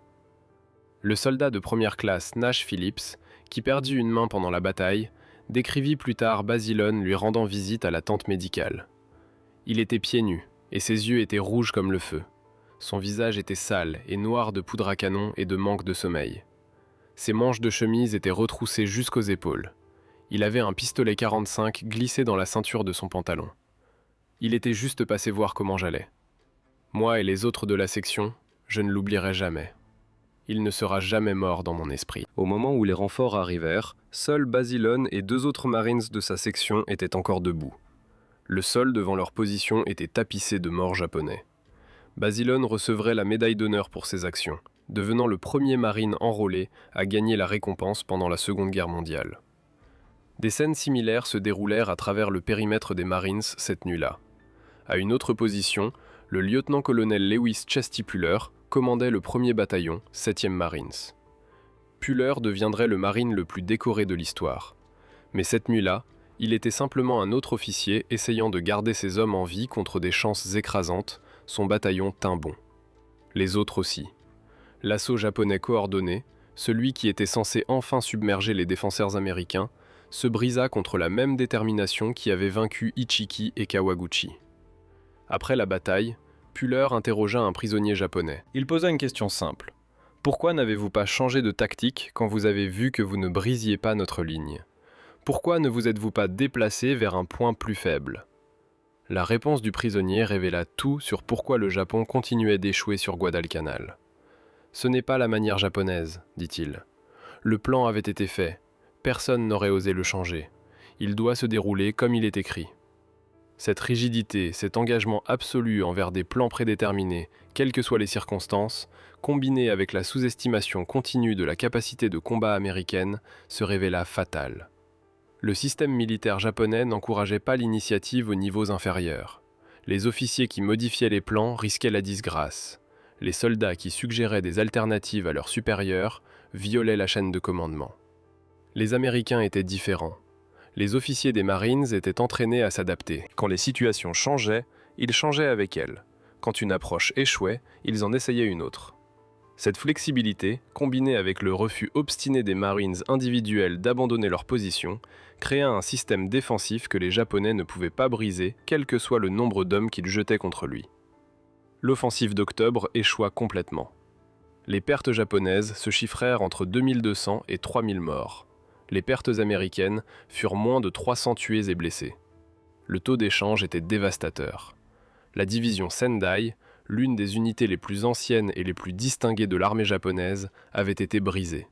Le soldat de première classe Nash Phillips, qui perdit une main pendant la bataille, décrivit plus tard Basilone lui rendant visite à la tente médicale. Il était pieds nus, et ses yeux étaient rouges comme le feu. Son visage était sale et noir de poudre à canon et de manque de sommeil. Ses manches de chemise étaient retroussées jusqu'aux épaules. Il avait un pistolet 45 glissé dans la ceinture de son pantalon. Il était juste passé voir comment j'allais. Moi et les autres de la section, je ne l'oublierai jamais. Il ne sera jamais mort dans mon esprit. Au moment où les renforts arrivèrent, seuls Basilone et 2 autres Marines de sa section étaient encore debout. Le sol devant leur position était tapissé de morts japonais. Basilone recevrait la médaille d'honneur pour ses actions, devenant le premier Marine enrôlé à gagner la récompense pendant la Seconde Guerre mondiale. Des scènes similaires se déroulèrent à travers le périmètre des Marines cette nuit-là. À une autre position, le lieutenant-colonel Lewis Chesty Puller commandait le 1er bataillon, 7e Marines. Puller deviendrait le marine le plus décoré de l'histoire. Mais cette nuit-là, il était simplement un autre officier essayant de garder ses hommes en vie contre des chances écrasantes, son bataillon tint bon. Les autres aussi. L'assaut japonais coordonné, celui qui était censé enfin submerger les défenseurs américains, se brisa contre la même détermination qui avait vaincu Ichiki et Kawaguchi. Après la bataille, Puller interrogea un prisonnier japonais. Il posa une question simple. « Pourquoi n'avez-vous pas changé de tactique quand vous avez vu que vous ne brisiez pas notre ligne ? Pourquoi ne vous êtes-vous pas déplacé vers un point plus faible ?» La réponse du prisonnier révéla tout sur pourquoi le Japon continuait d'échouer sur Guadalcanal. « Ce n'est pas la manière japonaise, dit-il. Le plan avait été fait. Personne n'aurait osé le changer. Il doit se dérouler comme il est écrit. » Cette rigidité, cet engagement absolu envers des plans prédéterminés, quelles que soient les circonstances, combiné avec la sous-estimation continue de la capacité de combat américaine, se révéla fatal. Le système militaire japonais n'encourageait pas l'initiative aux niveaux inférieurs. Les officiers qui modifiaient les plans risquaient la disgrâce. Les soldats qui suggéraient des alternatives à leurs supérieurs violaient la chaîne de commandement. Les Américains étaient différents. Les officiers des Marines étaient entraînés à s'adapter. Quand les situations changeaient, ils changeaient avec elles. Quand une approche échouait, ils en essayaient une autre. Cette flexibilité, combinée avec le refus obstiné des Marines individuels d'abandonner leur position, créa un système défensif que les Japonais ne pouvaient pas briser, quel que soit le nombre d'hommes qu'ils jetaient contre lui. L'offensive d'octobre échoua complètement. Les pertes japonaises se chiffrèrent entre 2200 et 3000 morts. Les pertes américaines furent moins de 300 tués et blessés. Le taux d'échange était dévastateur. La division Sendai, l'une des unités les plus anciennes et les plus distinguées de l'armée japonaise, avait été brisée.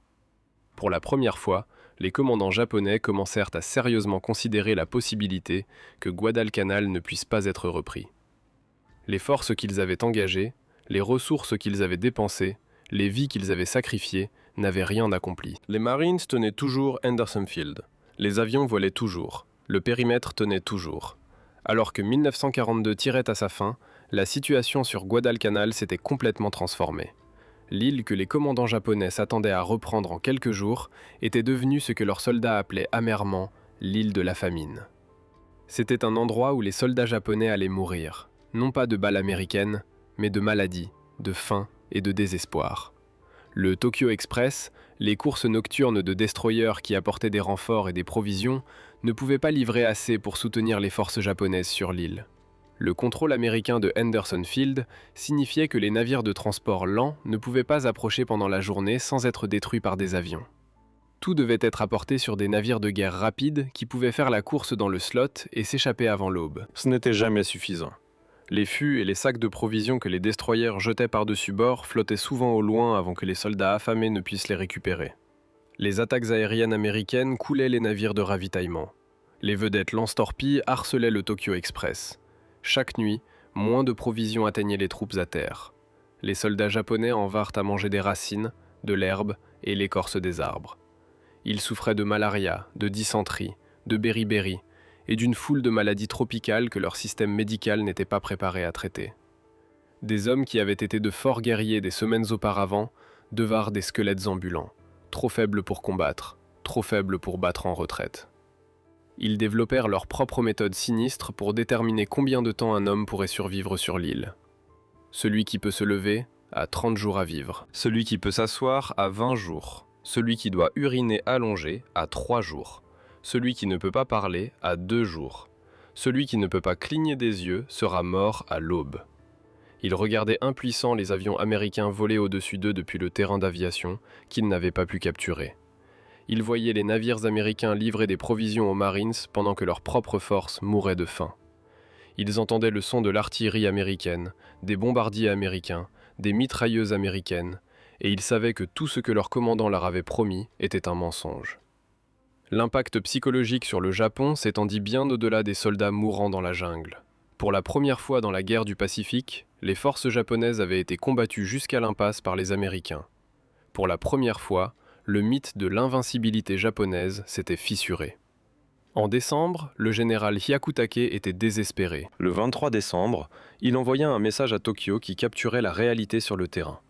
Pour la première fois, les commandants japonais commencèrent à sérieusement considérer la possibilité que Guadalcanal ne puisse pas être repris. Les forces qu'ils avaient engagées, les ressources qu'ils avaient dépensées, les vies qu'ils avaient sacrifiées, n'avaient rien accompli. Les Marines tenaient toujours Henderson Field. Les avions volaient toujours. Le périmètre tenait toujours. Alors que 1942 tirait à sa fin, la situation sur Guadalcanal s'était complètement transformée. L'île que les commandants japonais s'attendaient à reprendre en quelques jours était devenue ce que leurs soldats appelaient amèrement l'île de la famine. C'était un endroit où les soldats japonais allaient mourir, non pas de balles américaines, mais de maladie, de faim et de désespoir. Le Tokyo Express, les courses nocturnes de destroyers qui apportaient des renforts et des provisions, ne pouvaient pas livrer assez pour soutenir les forces japonaises sur l'île. Le contrôle américain de Henderson Field signifiait que les navires de transport lents ne pouvaient pas approcher pendant la journée sans être détruits par des avions. Tout devait être apporté sur des navires de guerre rapides qui pouvaient faire la course dans le slot et s'échapper avant l'aube. Ce n'était jamais suffisant. Les fûts et les sacs de provisions que les destroyers jetaient par-dessus bord flottaient souvent au loin avant que les soldats affamés ne puissent les récupérer. Les attaques aériennes américaines coulaient les navires de ravitaillement. Les vedettes lance-torpilles harcelaient le Tokyo Express. Chaque nuit, moins de provisions atteignaient les troupes à terre. Les soldats japonais en vinrent à manger des racines, de l'herbe et l'écorce des arbres. Ils souffraient de malaria, de dysenterie, de beriberi et d'une foule de maladies tropicales que leur système médical n'était pas préparé à traiter. Des hommes qui avaient été de forts guerriers des semaines auparavant devinrent des squelettes ambulants, trop faibles pour combattre, trop faibles pour battre en retraite. Ils développèrent leur propre méthode sinistre pour déterminer combien de temps un homme pourrait survivre sur l'île. Celui qui peut se lever a 30 jours à vivre. Celui qui peut s'asseoir a 20 jours. Celui qui doit uriner allongé a 3 jours. Celui qui ne peut pas parler a 2 jours. Celui qui ne peut pas cligner des yeux sera mort à l'aube. Ils regardaient impuissants les avions américains voler au-dessus d'eux depuis le terrain d'aviation qu'ils n'avaient pas pu capturer. Ils voyaient les navires américains livrer des provisions aux Marines pendant que leurs propres forces mouraient de faim. Ils entendaient le son de l'artillerie américaine, des bombardiers américains, des mitrailleuses américaines, et ils savaient que tout ce que leur commandant leur avait promis était un mensonge. L'impact psychologique sur le Japon s'étendit bien au-delà des soldats mourant dans la jungle. Pour la première fois dans la guerre du Pacifique, les forces japonaises avaient été combattues jusqu'à l'impasse par les Américains. Pour la première fois, le mythe de l'invincibilité japonaise s'était fissuré. En décembre, le général Hyakutake était désespéré. Le 23 décembre, il envoya un message à Tokyo qui capturait la réalité sur le terrain.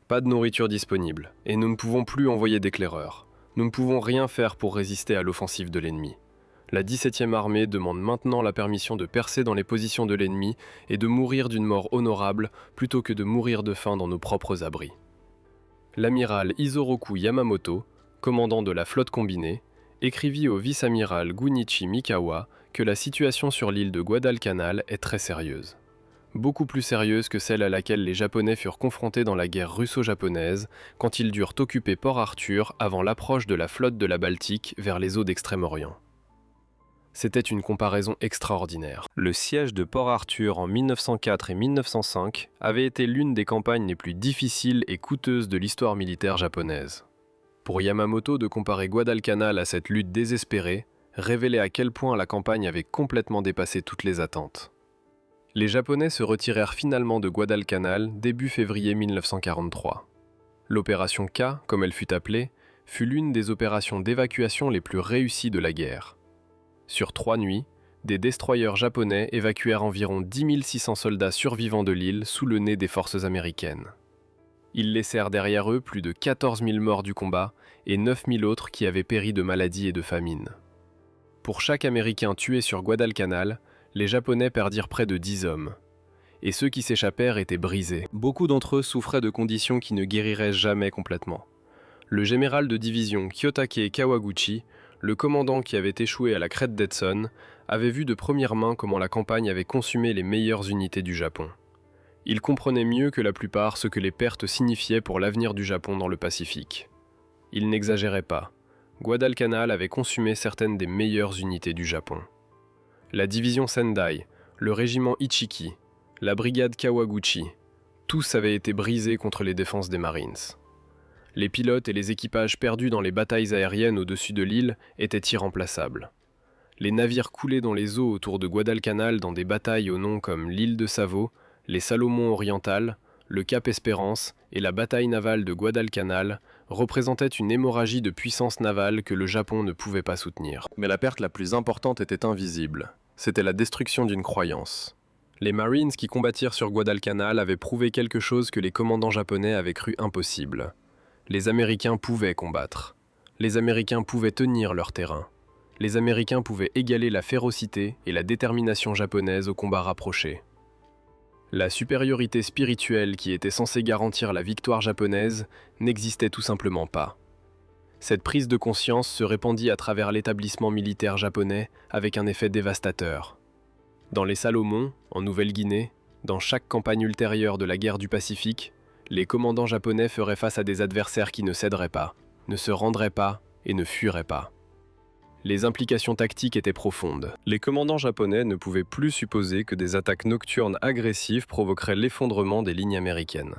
Pas de nourriture disponible, et nous ne pouvons plus envoyer d'éclaireurs. Nous ne pouvons rien faire pour résister à l'offensive de l'ennemi. La 17e armée demande maintenant la permission de percer dans les positions de l'ennemi et de mourir d'une mort honorable plutôt que de mourir de faim dans nos propres abris. L'amiral Isoroku Yamamoto, commandant de la flotte combinée, écrivit au vice-amiral Gunichi Mikawa que la situation sur l'île de Guadalcanal est très sérieuse. Beaucoup plus sérieuse que celle à laquelle les Japonais furent confrontés dans la guerre russo-japonaise, quand ils durent occuper Port Arthur avant l'approche de la flotte de la Baltique vers les eaux d'Extrême-Orient. C'était une comparaison extraordinaire. Le siège de Port Arthur en 1904 et 1905 avait été l'une des campagnes les plus difficiles et coûteuses de l'histoire militaire japonaise. Pour Yamamoto de comparer Guadalcanal à cette lutte désespérée révélait à quel point la campagne avait complètement dépassé toutes les attentes. Les Japonais se retirèrent finalement de Guadalcanal début février 1943. L'opération K, comme elle fut appelée, fut l'une des opérations d'évacuation les plus réussies de la guerre. Sur 3 nuits, des destroyers japonais évacuèrent environ 10 600 soldats survivants de l'île sous le nez des forces américaines. Ils laissèrent derrière eux plus de 14 000 morts du combat et 9 000 autres qui avaient péri de maladies et de famine. Pour chaque Américain tué sur Guadalcanal, les Japonais perdirent près de 10 hommes. Et ceux qui s'échappèrent étaient brisés. Beaucoup d'entre eux souffraient de conditions qui ne guériraient jamais complètement. Le général de division Kiyotake Kawaguchi, le commandant qui avait échoué à la crête d'Hudson, avait vu de première main comment la campagne avait consumé les meilleures unités du Japon. Il comprenait mieux que la plupart ce que les pertes signifiaient pour l'avenir du Japon dans le Pacifique. Il n'exagérait pas. Guadalcanal avait consumé certaines des meilleures unités du Japon. La division Sendai, le régiment Ichiki, la brigade Kawaguchi, tous avaient été brisés contre les défenses des Marines. Les pilotes et les équipages perdus dans les batailles aériennes au-dessus de l'île étaient irremplaçables. Les navires coulés dans les eaux autour de Guadalcanal dans des batailles aux noms comme l'île de Savo, les Salomon orientales, le Cap Espérance et la bataille navale de Guadalcanal représentaient une hémorragie de puissance navale que le Japon ne pouvait pas soutenir. Mais la perte la plus importante était invisible. C'était la destruction d'une croyance. Les Marines qui combattirent sur Guadalcanal avaient prouvé quelque chose que les commandants japonais avaient cru impossible. Les Américains pouvaient combattre. Les Américains pouvaient tenir leur terrain. Les Américains pouvaient égaler la férocité et la détermination japonaise au combat rapproché. La supériorité spirituelle qui était censée garantir la victoire japonaise n'existait tout simplement pas. Cette prise de conscience se répandit à travers l'établissement militaire japonais avec un effet dévastateur. Dans les Salomon, en Nouvelle-Guinée, dans chaque campagne ultérieure de la guerre du Pacifique, les commandants japonais feraient face à des adversaires qui ne céderaient pas, ne se rendraient pas et ne fuiraient pas. Les implications tactiques étaient profondes. Les commandants japonais ne pouvaient plus supposer que des attaques nocturnes agressives provoqueraient l'effondrement des lignes américaines.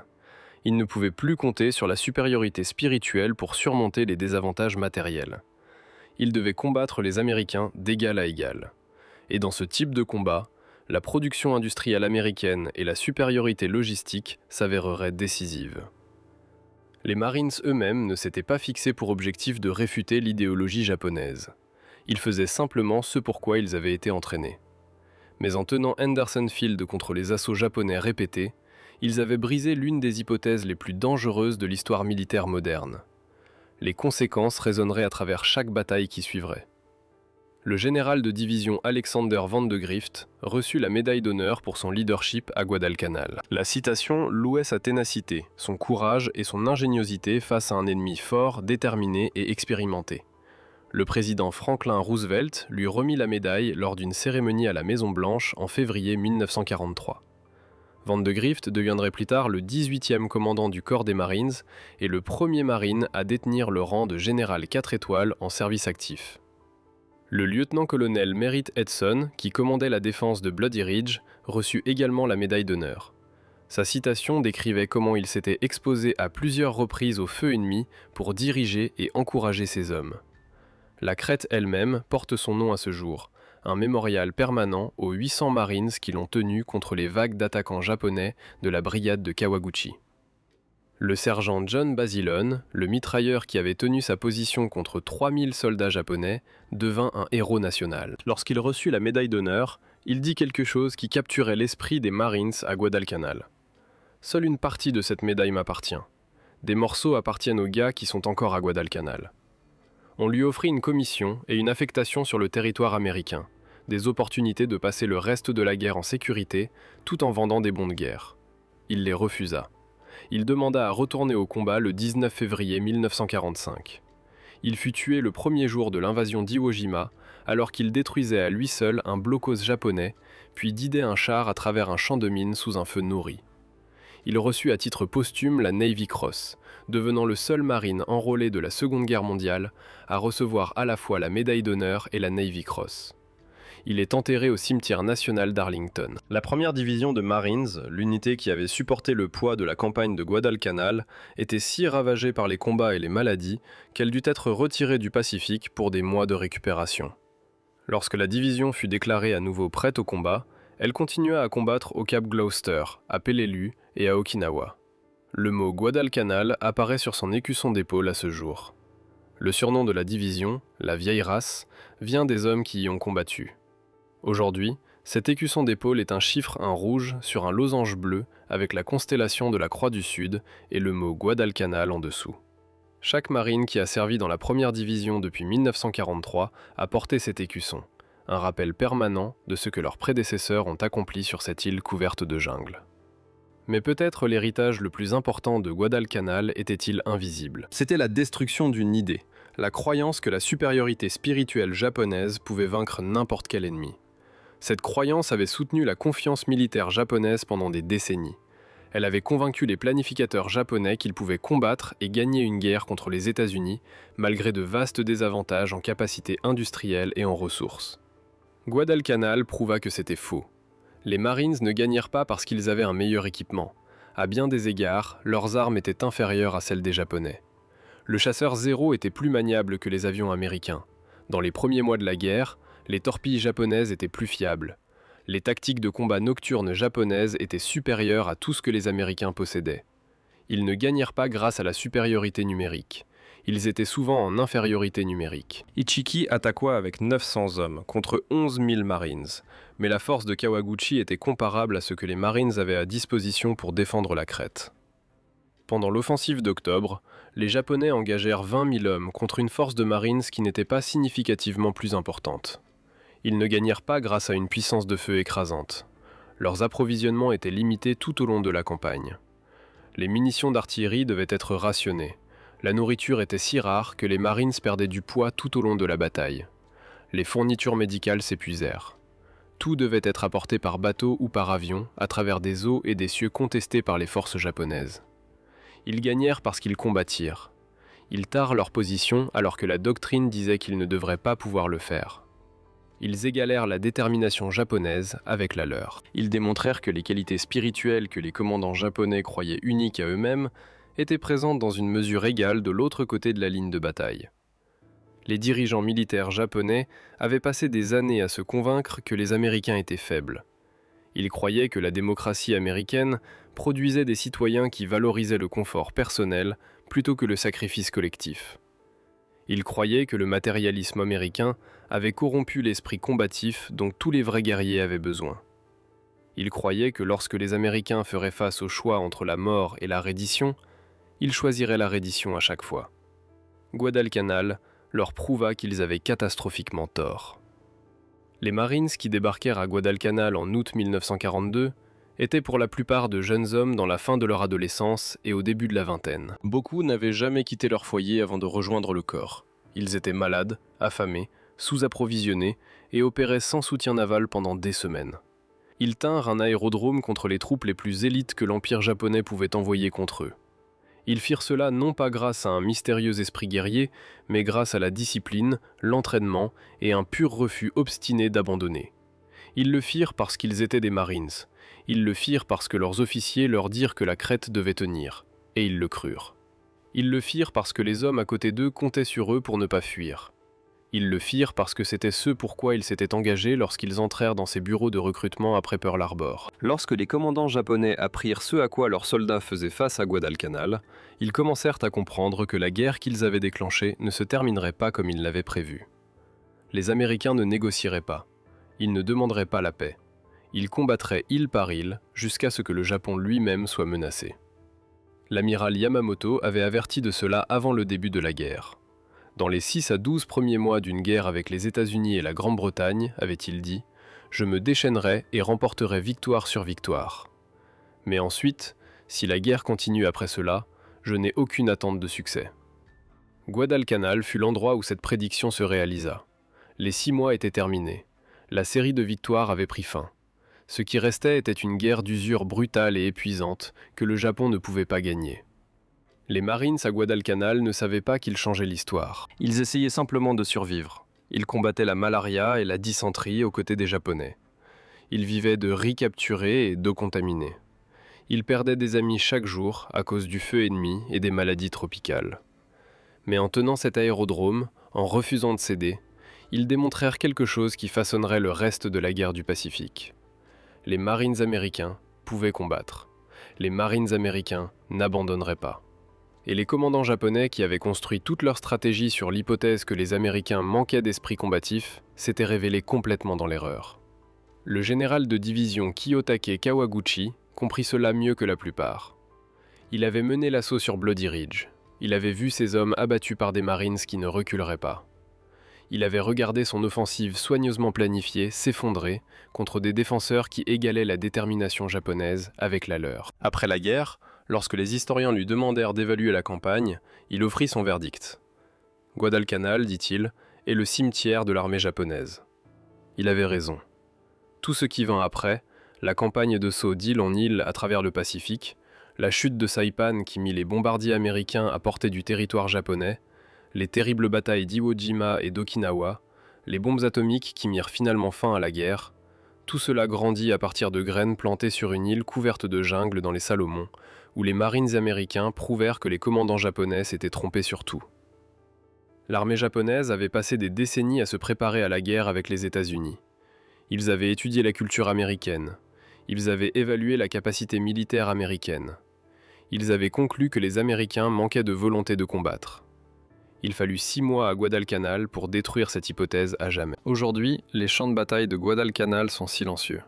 Ils ne pouvaient plus compter sur la supériorité spirituelle pour surmonter les désavantages matériels. Ils devaient combattre les Américains d'égal à égal. Et dans ce type de combat, la production industrielle américaine et la supériorité logistique s'avéreraient décisives. Les Marines eux-mêmes ne s'étaient pas fixés pour objectif de réfuter l'idéologie japonaise. Ils faisaient simplement ce pourquoi ils avaient été entraînés. Mais en tenant Henderson Field contre les assauts japonais répétés, ils avaient brisé l'une des hypothèses les plus dangereuses de l'histoire militaire moderne. Les conséquences résonneraient à travers chaque bataille qui suivrait. Le général de division Alexander Vandegrift reçut la médaille d'honneur pour son leadership à Guadalcanal. La citation louait sa ténacité, son courage et son ingéniosité face à un ennemi fort, déterminé et expérimenté. Le président Franklin Roosevelt lui remit la médaille lors d'une cérémonie à la Maison-Blanche en février 1943. Vandegrift deviendrait plus tard le 18e commandant du corps des Marines et le premier Marine à détenir le rang de général 4 étoiles en service actif. Le lieutenant-colonel Merritt Edson, qui commandait la défense de Bloody Ridge, reçut également la médaille d'honneur. Sa citation décrivait comment il s'était exposé à plusieurs reprises au feu ennemi pour diriger et encourager ses hommes. La crête elle-même porte son nom à ce jour, un mémorial permanent aux 800 Marines qui l'ont tenu contre les vagues d'attaquants japonais de la brigade de Kawaguchi. Le sergent John Basilone, le mitrailleur qui avait tenu sa position contre 3000 soldats japonais, devint un héros national. Lorsqu'il reçut la médaille d'honneur, il dit quelque chose qui capturait l'esprit des Marines à Guadalcanal. Seule une partie de cette médaille m'appartient. Des morceaux appartiennent aux gars qui sont encore à Guadalcanal. On lui offrit une commission et une affectation sur le territoire américain, des opportunités de passer le reste de la guerre en sécurité, tout en vendant des bons de guerre. Il les refusa. Il demanda à retourner au combat le 19 février 1945. Il fut tué le premier jour de l'invasion d'Iwo Jima, alors qu'il détruisait à lui seul un blocos japonais, puis guidait un char à travers un champ de mines sous un feu nourri. Il reçut à titre posthume la Navy Cross, devenant le seul marine enrôlé de la Seconde Guerre mondiale à recevoir à la fois la médaille d'honneur et la Navy Cross. Il est enterré au cimetière national d'Arlington. La première division de Marines, l'unité qui avait supporté le poids de la campagne de Guadalcanal, était si ravagée par les combats et les maladies qu'elle dut être retirée du Pacifique pour des mois de récupération. Lorsque la division fut déclarée à nouveau prête au combat, elle continua à combattre au Cap Gloucester, à Peleliu et à Okinawa. Le mot Guadalcanal apparaît sur son écusson d'épaule à ce jour. Le surnom de la division, la vieille race, vient des hommes qui y ont combattu. Aujourd'hui, cet écusson d'épaule est un chiffre 1 rouge sur un losange bleu avec la constellation de la Croix du Sud et le mot Guadalcanal en dessous. Chaque marine qui a servi dans la première division depuis 1943 a porté cet écusson, un rappel permanent de ce que leurs prédécesseurs ont accompli sur cette île couverte de jungle. Mais peut-être l'héritage le plus important de Guadalcanal était-il invisible. C'était la destruction d'une idée, la croyance que la supériorité spirituelle japonaise pouvait vaincre n'importe quel ennemi. Cette croyance avait soutenu la confiance militaire japonaise pendant des décennies. Elle avait convaincu les planificateurs japonais qu'ils pouvaient combattre et gagner une guerre contre les États-Unis, malgré de vastes désavantages en capacité industrielle et en ressources. Guadalcanal prouva que c'était faux. Les Marines ne gagnèrent pas parce qu'ils avaient un meilleur équipement. À bien des égards, leurs armes étaient inférieures à celles des Japonais. Le chasseur Zéro était plus maniable que les avions américains. Dans les premiers mois de la guerre, les torpilles japonaises étaient plus fiables. Les tactiques de combat nocturnes japonaises étaient supérieures à tout ce que les Américains possédaient. Ils ne gagnèrent pas grâce à la supériorité numérique. Ils étaient souvent en infériorité numérique. Ichiki attaqua avec 900 hommes contre 11 000 Marines, mais la force de Kawaguchi était comparable à ce que les Marines avaient à disposition pour défendre la crête. Pendant l'offensive d'octobre, les Japonais engagèrent 20 000 hommes contre une force de Marines qui n'était pas significativement plus importante. Ils ne gagnèrent pas grâce à une puissance de feu écrasante. Leurs approvisionnements étaient limités tout au long de la campagne. Les munitions d'artillerie devaient être rationnées. La nourriture était si rare que les Marines perdaient du poids tout au long de la bataille. Les fournitures médicales s'épuisèrent. Tout devait être apporté par bateau ou par avion, à travers des eaux et des cieux contestés par les forces japonaises. Ils gagnèrent parce qu'ils combattirent. Ils tinrent leur position alors que la doctrine disait qu'ils ne devraient pas pouvoir le faire. Ils égalèrent la détermination japonaise avec la leur. Ils démontrèrent que les qualités spirituelles que les commandants japonais croyaient uniques à eux-mêmes étaient présentes dans une mesure égale de l'autre côté de la ligne de bataille. Les dirigeants militaires japonais avaient passé des années à se convaincre que les Américains étaient faibles. Ils croyaient que la démocratie américaine produisait des citoyens qui valorisaient le confort personnel plutôt que le sacrifice collectif. Ils croyaient que le matérialisme américain avait corrompu l'esprit combatif dont tous les vrais guerriers avaient besoin. Ils croyaient que lorsque les Américains feraient face au choix entre la mort et la reddition, ils choisiraient la reddition à chaque fois. Guadalcanal leur prouva qu'ils avaient catastrophiquement tort. Les Marines qui débarquèrent à Guadalcanal en août 1942 étaient pour la plupart de jeunes hommes dans la fin de leur adolescence et au début de la vingtaine. Beaucoup n'avaient jamais quitté leur foyer avant de rejoindre le corps. Ils étaient malades, affamés, sous-approvisionnés et opéraient sans soutien naval pendant des semaines. Ils tinrent un aérodrome contre les troupes les plus élites que l'Empire japonais pouvait envoyer contre eux. Ils firent cela non pas grâce à un mystérieux esprit guerrier, mais grâce à la discipline, l'entraînement et un pur refus obstiné d'abandonner. Ils le firent parce qu'ils étaient des Marines. Ils le firent parce que leurs officiers leur dirent que la crête devait tenir, et ils le crurent. Ils le firent parce que les hommes à côté d'eux comptaient sur eux pour ne pas fuir. Ils le firent parce que c'était ce pourquoi ils s'étaient engagés lorsqu'ils entrèrent dans ces bureaux de recrutement après Pearl Harbor. Lorsque les commandants japonais apprirent ce à quoi leurs soldats faisaient face à Guadalcanal, ils commencèrent à comprendre que la guerre qu'ils avaient déclenchée ne se terminerait pas comme ils l'avaient prévu. Les Américains ne négocieraient pas. Ils ne demanderaient pas la paix. Ils combattraient île par île jusqu'à ce que le Japon lui-même soit menacé. L'amiral Yamamoto avait averti de cela avant le début de la guerre. Dans les 6 à 12 premiers mois d'une guerre avec les États-Unis et la Grande-Bretagne, avait-il dit, je me déchaînerai et remporterai victoire sur victoire. Mais ensuite, si la guerre continue après cela, je n'ai aucune attente de succès. Guadalcanal fut l'endroit où cette prédiction se réalisa. Les 6 mois étaient terminés. La série de victoires avait pris fin. Ce qui restait était une guerre d'usure brutale et épuisante que le Japon ne pouvait pas gagner. Les Marines à Guadalcanal ne savaient pas qu'ils changeaient l'histoire. Ils essayaient simplement de survivre. Ils combattaient la malaria et la dysenterie aux côtés des Japonais. Ils vivaient de riz capturés et d'eau contaminée. Ils perdaient des amis chaque jour à cause du feu ennemi et des maladies tropicales. Mais en tenant cet aérodrome, en refusant de céder, Ils démontrèrent quelque chose qui façonnerait le reste de la guerre du Pacifique. Les Marines américains pouvaient combattre. Les Marines américains n'abandonneraient pas. Et les commandants japonais qui avaient construit toute leur stratégie sur l'hypothèse que les Américains manquaient d'esprit combatif s'étaient révélés complètement dans l'erreur. Le général de division Kiyotake Kawaguchi comprit cela mieux que la plupart. Il avait mené l'assaut sur Bloody Ridge. Il avait vu ses hommes abattus par des Marines qui ne reculeraient pas. Il avait regardé son offensive soigneusement planifiée s'effondrer contre des défenseurs qui égalaient la détermination japonaise avec la leur. Après la guerre, lorsque les historiens lui demandèrent d'évaluer la campagne, il offrit son verdict. Guadalcanal, dit-il, est le cimetière de l'armée japonaise. Il avait raison. Tout ce qui vint après, la campagne de saut d'île en île à travers le Pacifique, la chute de Saipan qui mit les bombardiers américains à portée du territoire japonais, les terribles batailles d'Iwo Jima et d'Okinawa, les bombes atomiques qui mirent finalement fin à la guerre, tout cela grandit à partir de graines plantées sur une île couverte de jungle dans les Salomon, où les marines américains prouvèrent que les commandants japonais s'étaient trompés sur tout. L'armée japonaise avait passé des décennies à se préparer à la guerre avec les États-Unis. Ils avaient étudié la culture américaine. Ils avaient évalué la capacité militaire américaine. Ils avaient conclu que les Américains manquaient de volonté de combattre. Il fallut 6 mois à Guadalcanal pour détruire cette hypothèse à jamais. Aujourd'hui, les champs de bataille de Guadalcanal sont silencieux.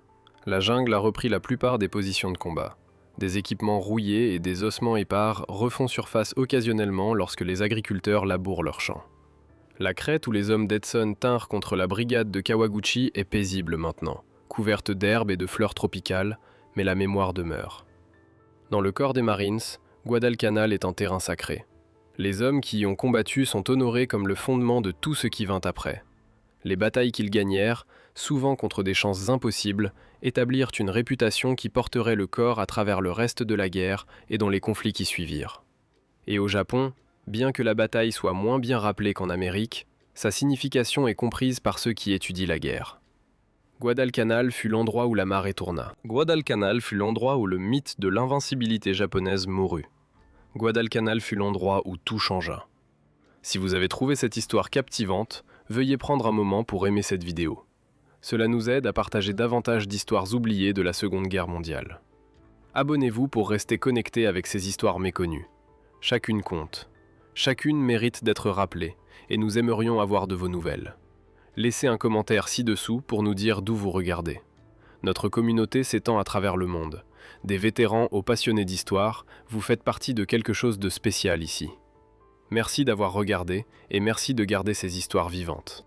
La jungle a repris la plupart des positions de combat. Des équipements rouillés et des ossements épars refont surface occasionnellement lorsque les agriculteurs labourent leurs champs. La crête où les hommes d'Edson tinrent contre la brigade de Kawaguchi est paisible maintenant, couverte d'herbes et de fleurs tropicales, mais la mémoire demeure. Dans le corps des Marines, Guadalcanal est un terrain sacré. Les hommes qui y ont combattu sont honorés comme le fondement de tout ce qui vint après. Les batailles qu'ils gagnèrent, souvent contre des chances impossibles, établirent une réputation qui porterait le corps à travers le reste de la guerre et dans les conflits qui suivirent. Et au Japon, bien que la bataille soit moins bien rappelée qu'en Amérique, sa signification est comprise par ceux qui étudient la guerre. Guadalcanal fut l'endroit où la marée tourna. Guadalcanal fut l'endroit où le mythe de l'invincibilité japonaise mourut. Guadalcanal fut l'endroit où tout changea. Si vous avez trouvé cette histoire captivante, veuillez prendre un moment pour aimer cette vidéo. Cela nous aide à partager davantage d'histoires oubliées de la Seconde Guerre mondiale. Abonnez-vous pour rester connecté avec ces histoires méconnues. Chacune compte. Chacune mérite d'être rappelée, et nous aimerions avoir de vos nouvelles. Laissez un commentaire ci-dessous pour nous dire d'où vous regardez. Notre communauté s'étend à travers le monde. Des vétérans aux passionnés d'histoire, vous faites partie de quelque chose de spécial ici. Merci d'avoir regardé et merci de garder ces histoires vivantes.